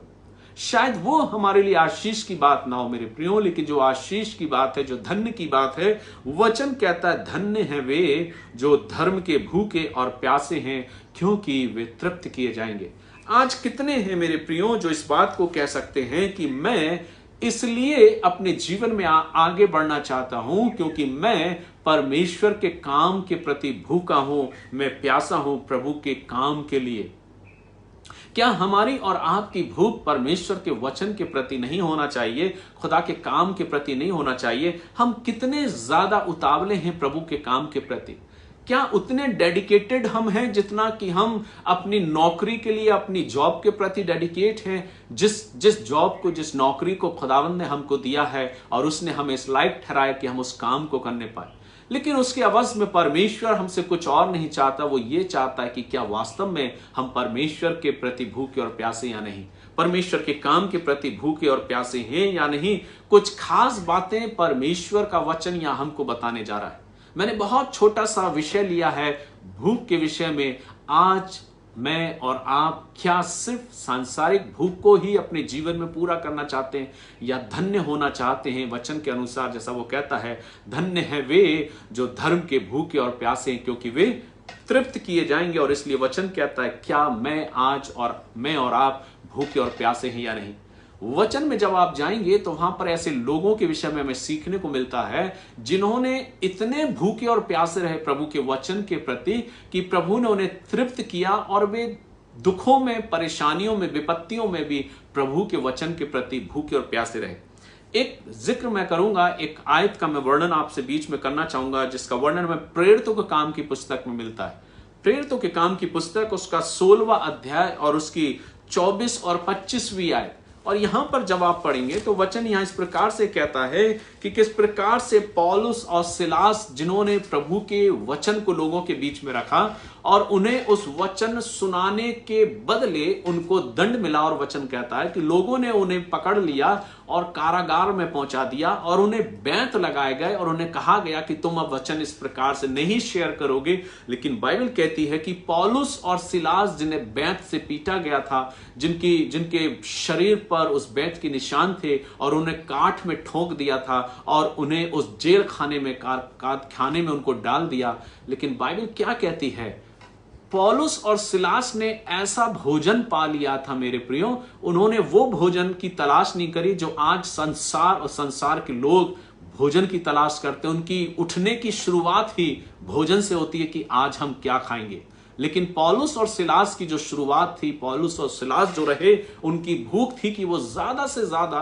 शायद वो हमारे लिए आशीष की बात ना हो मेरे प्रियो, लेकिन जो आशीष की बात है, जो धन्य की बात है, वचन कहता है, धन्य हैं वे जो धर्म के भूखे और प्यासे हैं, क्योंकि वे तृप्त किए जाएंगे। आज कितने हैं मेरे प्रियो जो इस बात को कह सकते हैं कि मैं इसलिए अपने जीवन में आगे बढ़ना चाहता हूं क्योंकि मैं परमेश्वर के काम के प्रति भूखा हूं, मैं प्यासा हूं प्रभु के काम के लिए। क्या हमारी और आपकी भूख परमेश्वर के वचन के प्रति नहीं होना चाहिए, खुदा के काम के प्रति नहीं होना चाहिए? हम कितने ज्यादा उतावले हैं प्रभु के काम के प्रति? क्या उतने डेडिकेटेड हम हैं जितना कि हम अपनी नौकरी के लिए, अपनी जॉब के प्रति डेडिकेट हैं? जिस जॉब को, जिस नौकरी को खुदावंद ने हमको दिया है और उसने हमें इस लायक ठहराया कि हम उस काम को करने पाए, लेकिन उसके अवध में परमेश्वर हमसे कुछ और नहीं चाहता। वो ये चाहता है कि क्या वास्तव में हम परमेश्वर के प्रति भूखे और प्यासे या नहीं, परमेश्वर के काम के प्रति भूखे और प्यासे हैं या नहीं। कुछ खास बातें परमेश्वर का वचन यहां हमको बताने जा रहा है। मैंने बहुत छोटा सा विषय लिया है भूख के विषय में। आज मैं और आप क्या सिर्फ सांसारिक भूख को ही अपने जीवन में पूरा करना चाहते हैं या धन्य होना चाहते हैं? वचन के अनुसार जैसा वो कहता है, धन्य है वे जो धर्म के भूखे और प्यासे हैं, क्योंकि वे तृप्त किए जाएंगे। और इसलिए वचन कहता है, क्या मैं और आप भूखे और प्यासे हैं या नहीं? वचन में जब आप जाएंगे तो वहां पर ऐसे लोगों के विषय में हमें सीखने को मिलता है जिन्होंने इतने भूखे और प्यासे रहे प्रभु के वचन के प्रति कि प्रभु ने उन्हें तृप्त किया, और वे दुखों में, परेशानियों में, विपत्तियों में भी प्रभु के वचन के प्रति भूखे और प्यासे रहे। एक जिक्र मैं करूंगा, एक आयत का मैं वर्णन आपसे बीच में करना चाहूंगा, जिसका वर्णन में प्रेरितों के काम की पुस्तक में मिलता है। प्रेरितों के काम की पुस्तक, उसका 16वां अध्याय और उसकी 24 और 25वीं आयत। और यहां पर जब आप पढ़ेंगे तो वचन यहां इस प्रकार से कहता है कि किस प्रकार से पौलुस और सिलास, जिन्होंने प्रभु के वचन को लोगों के बीच में रखा और उन्हें उस वचन सुनाने के बदले उनको दंड मिला, और वचन कहता है कि लोगों ने उन्हें पकड़ लिया और कारागार में पहुंचा दिया और उन्हें बैंत लगाए गए और उन्हें कहा गया कि तुम अब वचन इस प्रकार से नहीं शेयर करोगे। लेकिन बाइबल कहती है कि पौलुस और सिलास, जिन्हें बैंत से पीटा गया था, जिनके शरीर पर उस बैंत के निशान थे, और उन्हें काठ में ठोक दिया था और उन्हें उस जेल खाने में उनको डाल दिया। लेकिन बाइबल क्या कहती है? पौलुस और सिलास ने ऐसा भोजन पा लिया था मेरे प्रियो, उन्होंने वो भोजन की तलाश नहीं करी जो आज संसार के लोग भोजन की तलाश करते हैं। उनकी उठने की शुरुआत ही भोजन से होती है कि आज हम क्या खाएंगे। लेकिन पौलुस और सिलास की जो शुरुआत थी, पौलुस और सिलास जो रहे, उनकी भूख थी कि वो ज्यादा से ज्यादा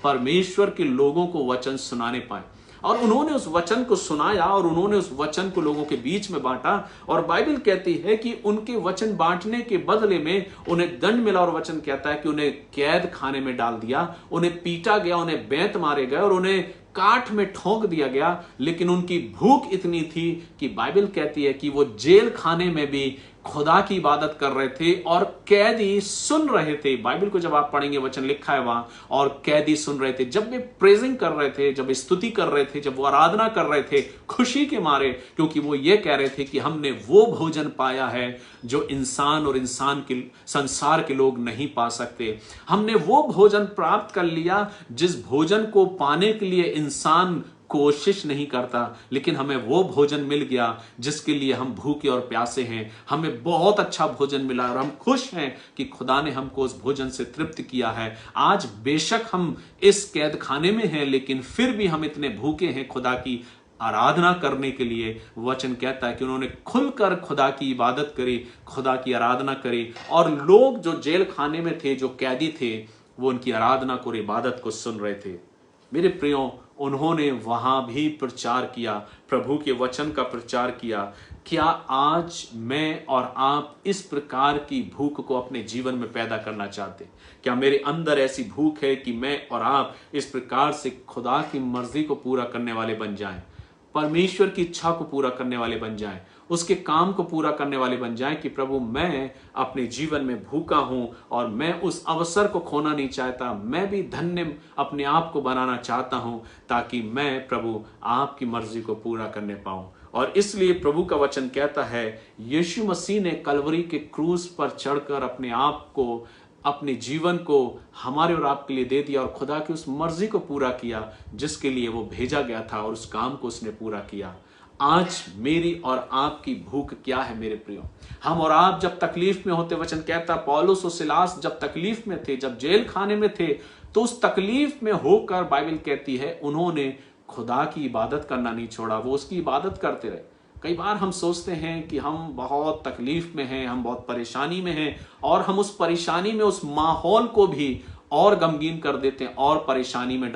परमेश्वर के लोगों को वचन सुनाने पाए। और उन्होंने उस वचन को सुनाया और उन्होंने उस वचन को लोगों के बीच में बांटा। और बाइबल कहती है कि उनके वचन बांटने के बदले में उन्हें दंड मिला, और वचन कहता है कि उन्हें कैद खाने में डाल दिया, उन्हें पीटा गया, उन्हें बैंत मारे गए और उन्हें काठ में ठोक दिया गया। लेकिन उनकी भूख इतनी थी कि बाइबल कहती है कि वो जेल खाने में भी खुदा की इबादत कर रहे थे और कैदी सुन रहे थे। बाइबल को जब आप पढ़ेंगे, वचन लिखा है वहां, और कैदी सुन रहे थे। जब वे प्रेजिंग कर रहे थे, जब स्तुति कर रहे थे, जब वो आराधना कर रहे थे खुशी के मारे, क्योंकि वो ये कह रहे थे कि हमने वो भोजन पाया है जो इंसान और संसार के लोग नहीं पा सकते। हमने वो भोजन प्राप्त कर लिया जिस भोजन को पाने के लिए इंसान कोशिश नहीं करता, लेकिन हमें वो भोजन मिल गया जिसके लिए हम भूखे और प्यासे हैं। हमें बहुत अच्छा भोजन मिला और हम खुश हैं कि खुदा ने हमको उस भोजन से तृप्त किया है। आज बेशक हम इस कैद खाने में हैं, लेकिन फिर भी हम इतने भूखे हैं खुदा की आराधना करने के लिए। वचन कहता है कि उन्होंने खुलकर खुदा की इबादत करी, खुदा की आराधना करी, और लोग जो जेल खाने में थे, जो कैदी थे, वो उनकी आराधना को और इबादत को सुन रहे थे। मेरे प्रियो, उन्होंने वहां भी प्रचार किया, प्रभु के वचन का प्रचार किया। क्या आज मैं और आप इस प्रकार की भूख को अपने जीवन में पैदा करना चाहते? क्या मेरे अंदर ऐसी भूख है कि मैं और आप इस प्रकार से खुदा की मर्जी को पूरा करने वाले बन जाएं, परमेश्वर की इच्छा को पूरा करने वाले बन जाएं, उसके काम को पूरा करने वाले बन जाएं कि प्रभु, मैं अपने जीवन में भूखा हूं और मैं उस अवसर को खोना नहीं चाहता। मैं भी धन्य अपने आप को बनाना चाहता हूं ताकि मैं प्रभु आपकी मर्जी को पूरा करने पाऊं। और इसलिए प्रभु का वचन कहता है, यीशु मसीह ने कलवरी के क्रूस पर चढ़कर अपने आप को, अपने जीवन को हमारे और आपके लिए दे दिया और खुदा की उस मर्जी को पूरा किया जिसके लिए वो भेजा गया था, और उस काम को उसने पूरा किया। आज मेरी और आपकी भूख क्या है मेरे प्रियो? हम और आप जब तकलीफ में होते, वचन कहता पौलुस और सिलास जब तकलीफ में थे, जब जेल खाने में थे, तो उस तकलीफ में होकर बाइबल कहती है उन्होंने खुदा की इबादत करना नहीं छोड़ा, वो उसकी इबादत करते रहे। कई बार हम सोचते हैं कि हम बहुत तकलीफ में हैं, हम बहुत परेशानी में हैं, और हम उस परेशानी में उस माहौल को भी और गमगीन कर देते हैं और परेशानी में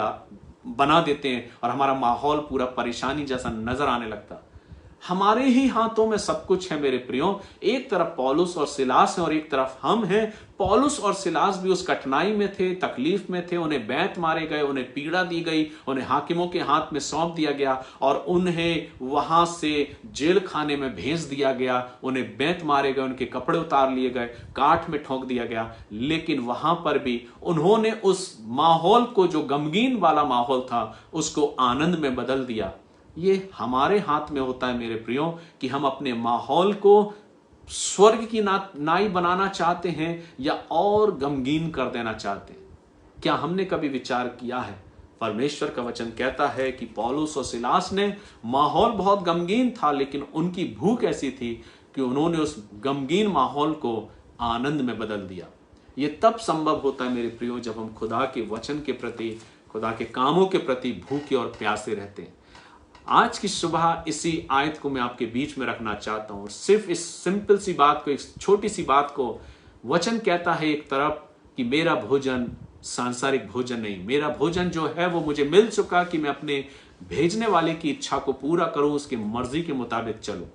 बना देते हैं, और हमारा माहौल पूरा परेशानी जैसा नजर आने लगता। हमारे ही हाथों में सब कुछ है मेरे प्रियो। एक तरफ पौलुस और सिलास है और एक तरफ हम हैं। पौलुस और सिलास भी उस कठिनाई में थे, तकलीफ में थे, उन्हें बैंत मारे गए, उन्हें पीड़ा दी गई, उन्हें हाकिमों के हाथ में सौंप दिया गया और उन्हें वहां से जेल खाने में भेज दिया गया। उन्हें बैंत मारे गए, उनके कपड़े उतार लिए गए, काठ में ठोक दिया गया। लेकिन वहां पर भी उन्होंने उस माहौल को, जो गमगीन वाला माहौल था, उसको आनंद में बदल दिया। ये हमारे हाथ में होता है मेरे प्रियो कि हम अपने माहौल को स्वर्ग की नाई बनाना चाहते हैं या और गमगीन कर देना चाहते हैं। क्या हमने कभी विचार किया है? परमेश्वर का वचन कहता है कि पौलुस और सिलास ने माहौल बहुत गमगीन था, लेकिन उनकी भूख ऐसी थी कि उन्होंने उस गमगीन माहौल को आनंद में बदल दिया। ये तब संभव होता है मेरे प्रियो जब हम खुदा के वचन के प्रति, खुदा के कामों के प्रति भूखे और प्यासे रहते हैं। आज की सुबह इसी आयत को मैं आपके बीच में रखना चाहता हूं। सिर्फ इस सिंपल सी बात को, इस छोटी सी बात को वचन कहता है एक तरफ कि मेरा भोजन सांसारिक भोजन नहीं, मेरा भोजन जो है वो मुझे मिल चुका कि मैं अपने भेजने वाले की इच्छा को पूरा करूं, उसकी मर्जी के मुताबिक चलूं।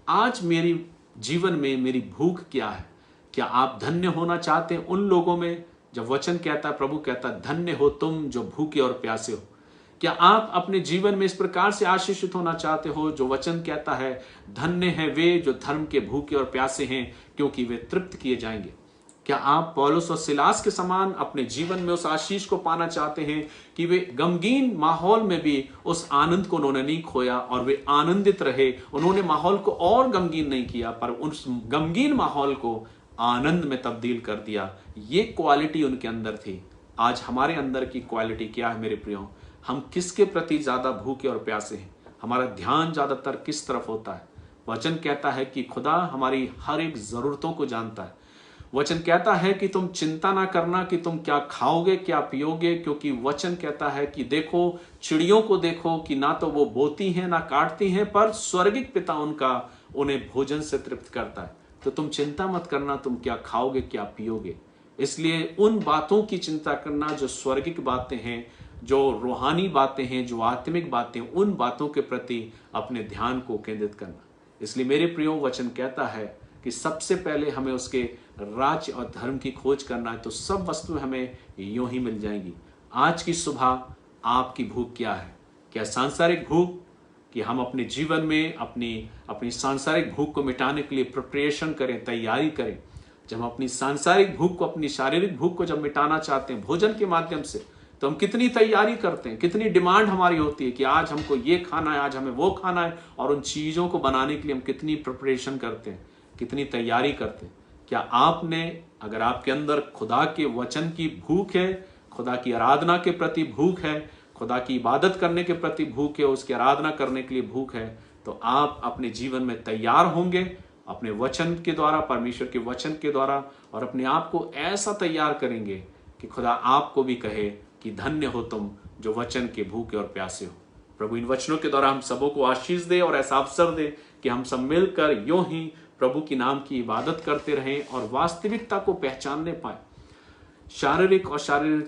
आज मेरी जीवन में मेरी भूख क्या है? क्या आप धन्य होना चाहते हैं उन लोगों में जब वचन कहता है, प्रभु कहता है धन्य हो तुम जो भूखे और प्यासे हो? क्या आप अपने जीवन में इस प्रकार से आशीषित होना चाहते हो जो वचन कहता है धन्य है वे जो धर्म के भूखे और प्यासे हैं क्योंकि वे तृप्त किए जाएंगे? क्या आप पौलुस और सिलास के समान अपने जीवन में उस आशीष को पाना चाहते हैं कि वे गमगीन माहौल में भी उस आनंद को उन्होंने नहीं खोया और वे आनंदित रहे? उन्होंने माहौल को और गमगीन नहीं किया पर उस गमगीन माहौल को आनंद में तब्दील कर दिया। ये क्वालिटी उनके अंदर थी। आज हमारे अंदर की क्वालिटी क्या है मेरे प्रियो? हम किसके प्रति ज्यादा भूखे और प्यासे हैं? हमारा ध्यान ज्यादातर किस तरफ होता है? वचन कहता है कि खुदा हमारी हर एक जरूरतों को जानता है। वचन कहता है कि तुम चिंता ना करना कि तुम क्या खाओगे क्या पियोगे, क्योंकि वचन कहता है कि देखो चिड़ियों को देखो कि ना तो वो बोती हैं ना काटती हैं, पर स्वर्गिक पिता उनका उन्हें भोजन से तृप्त करता है। तो तुम चिंता मत करना तुम क्या खाओगे क्या पियोगे। इसलिए उन बातों की चिंता करना जो स्वर्गिक बातें हैं, जो रूहानी बातें हैं, जो आत्मिक बातें, उन बातों के प्रति अपने ध्यान को केंद्रित करना। इसलिए मेरे प्रियो वचन कहता है कि सबसे पहले हमें उसके राज्य और धर्म की खोज करना है, तो सब वस्तुएं हमें यूं ही मिल जाएंगी। आज की सुबह आपकी भूख क्या है? क्या सांसारिक भूख कि हम अपने जीवन में अपनी सांसारिक भूख को मिटाने के लिए प्रिपरेशन करें, तैयारी करें? जब हम अपनी सांसारिक भूख को, अपनी शारीरिक भूख को जब मिटाना चाहते हैं भोजन के माध्यम से, तो हम कितनी तैयारी करते हैं, कितनी डिमांड हमारी होती है कि आज हमको ये खाना है, आज हमें वो खाना है, और उन चीजों को बनाने के लिए हम कितनी प्रिपरेशन करते हैं, कितनी तैयारी करते हैं। क्या आपने, अगर आपके अंदर खुदा के वचन की भूख है, खुदा की आराधना के प्रति भूख है, खुदा की इबादत करने के प्रति भूख है, उसकी आराधना करने के लिए भूख है, तो आप अपने जीवन में तैयार होंगे अपने वचन के द्वारा, परमेश्वर के वचन के द्वारा, और अपने आप को ऐसा तैयार करेंगे कि खुदा आपको भी कहे कि धन्य हो तुम जो वचन के भूखे और प्यासे हो। प्रभु इन वचनों के द्वारा हम सबों को आशीष दे और ऐसा अवसर दे कि हम सब मिलकर यूं ही प्रभु की नाम की इबादत करते रहें और वास्तविकता को पहचानने पाए। शारीरिक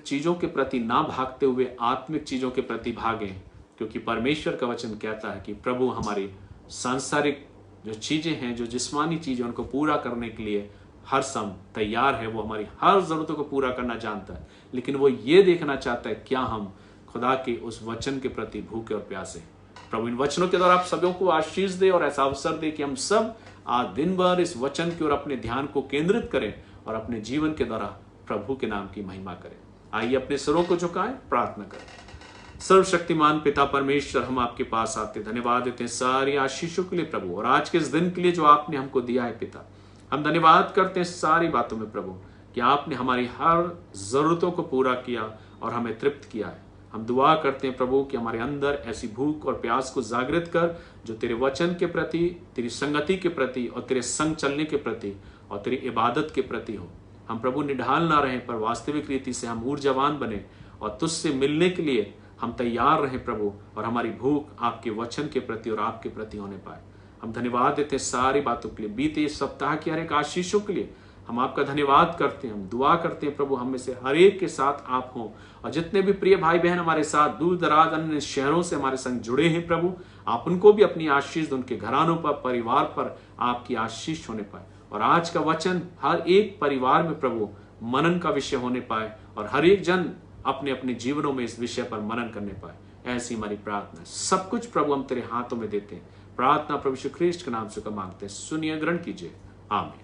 चीजों के प्रति ना भागते हुए आत्मिक चीजों के प्रति भागें, क्योंकि परमेश्वर का वचन कहता है कि प्रभु हमारी सांसारिक जो चीजें हैं, जो जिस्मानी चीजें, उनको पूरा करने के लिए हर समय तैयार है। वो हमारी हर जरूरतों को पूरा करना जानता है, लेकिन वो ये देखना चाहता है क्या हम खुदा के उस वचन के प्रति भूखे और प्यासे हैं। प्रभु इन वचनों के द्वारा आप सबों को आशीष दे और ऐसा अवसर दे कि हम सब आज दिन भर इस वचन की ओर अपने ध्यान को केंद्रित करें और अपने जीवन के द्वारा प्रभु के नाम की महिमा करें। आइए अपने सिरों को झुकाएं, प्रार्थना करें। सर्वशक्तिमान पिता परमेश्वर, हम आपके पास आते धन्यवाद देते हैं सारी आशीषों के लिए प्रभु, और आज के इस दिन के लिए जो आपने हमको दिया है पिता, हम धन्यवाद करते हैं सारी बातों में प्रभु कि आपने हमारी हर जरूरतों को पूरा किया और हमें तृप्त किया है। हम दुआ करते हैं प्रभु कि हमारे अंदर ऐसी भूख और प्यास को जागृत कर जो तेरे वचन के प्रति, तेरी संगति के प्रति और तेरे संग चलने के प्रति और तेरी इबादत के प्रति हो। हम प्रभु निढाल ना रहें, पर वास्तविक रीति से हम ऊर्जावान बने और तुझसे मिलने के लिए हम तैयार रहें प्रभु, और हमारी भूख आपके वचन के प्रति और आपके प्रति होने पाए। हम धन्यवाद देते हैं सारी बातों के लिए, बीते इस सप्ताह की हर एक आशीषों के लिए हम आपका धन्यवाद करते हैं। हम दुआ करते हैं प्रभु हम में से हर एक के साथ आप हों, और जितने भी प्रिय भाई बहन हमारे साथ दूर दराज अन्य शहरों से हमारे संग जुड़े हैं प्रभु, आप उनको भी अपनी आशीष, उनके घरानों पर, परिवार पर आपकी आशीष होने पाए। और आज का वचन हर एक परिवार में प्रभु मनन का विषय होने पाए, और हर एक जन अपने अपने जीवनों में इस विषय पर मनन करने पाए। ऐसी हमारी प्रार्थना है। सब कुछ प्रभु हम तेरे हाथों में देते हैं। प्रार्थना प्रभु यीशु ख्रीष्ट के नाम से मांगते हैं, सुनिए, ग्रहण कीजिए, आमीन।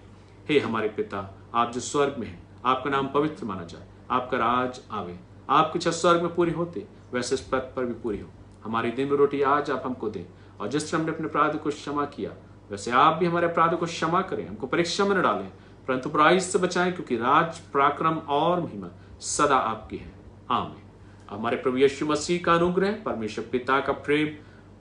हे हमारे पिता, आप जो स्वर्ग में हैं, आपका नाम पवित्र माना जाए, आपका राज आवे, आपकी इच्छा स्वर्ग में पूरी होती वैसे इस पृथ्वी पर भी पूरी हो। हमारी दिन में रोटी आज आप हमको दें, और जिस तरह हमने अपने अपराध को क्षमा किया वैसे आप भी हमारे अपराध को क्षमा करें। हमको परीक्षा में न डालें परंतु बुराई से बचाएं, क्योंकि राज, पराक्रम और महिमा सदा आपकी है। आमीन। हमारे प्रभु यीशु मसीह का अनुग्रह, परमेश्वर पिता का प्रेम,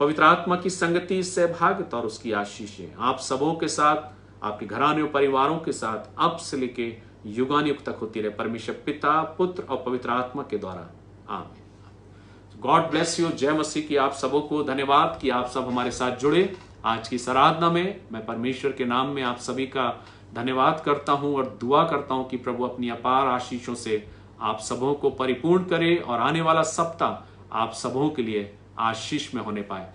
पवित्र आत्मा की संगति, सहभागिता और उसकी आशीषें आप सबों के साथ, आपके घराने और परिवारों के साथ अब से लेके युगानुयुग तक होती रहे, परमेश्वर पिता, पुत्र और पवित्र आत्मा के द्वारा। आमीन। God bless you. जय मसीह की आप सबों को धन्यवाद कि आप सब हमारे साथ जुड़े आज की इस आराधना में। मैं परमेश्वर के नाम में आप सभी का धन्यवाद करता हूं और दुआ करता हूं कि प्रभु अपनी अपार आशीषों से आप सबों को परिपूर्ण करे और आने वाला सप्ताह आप सबों के लिए आशीष में होने पाए।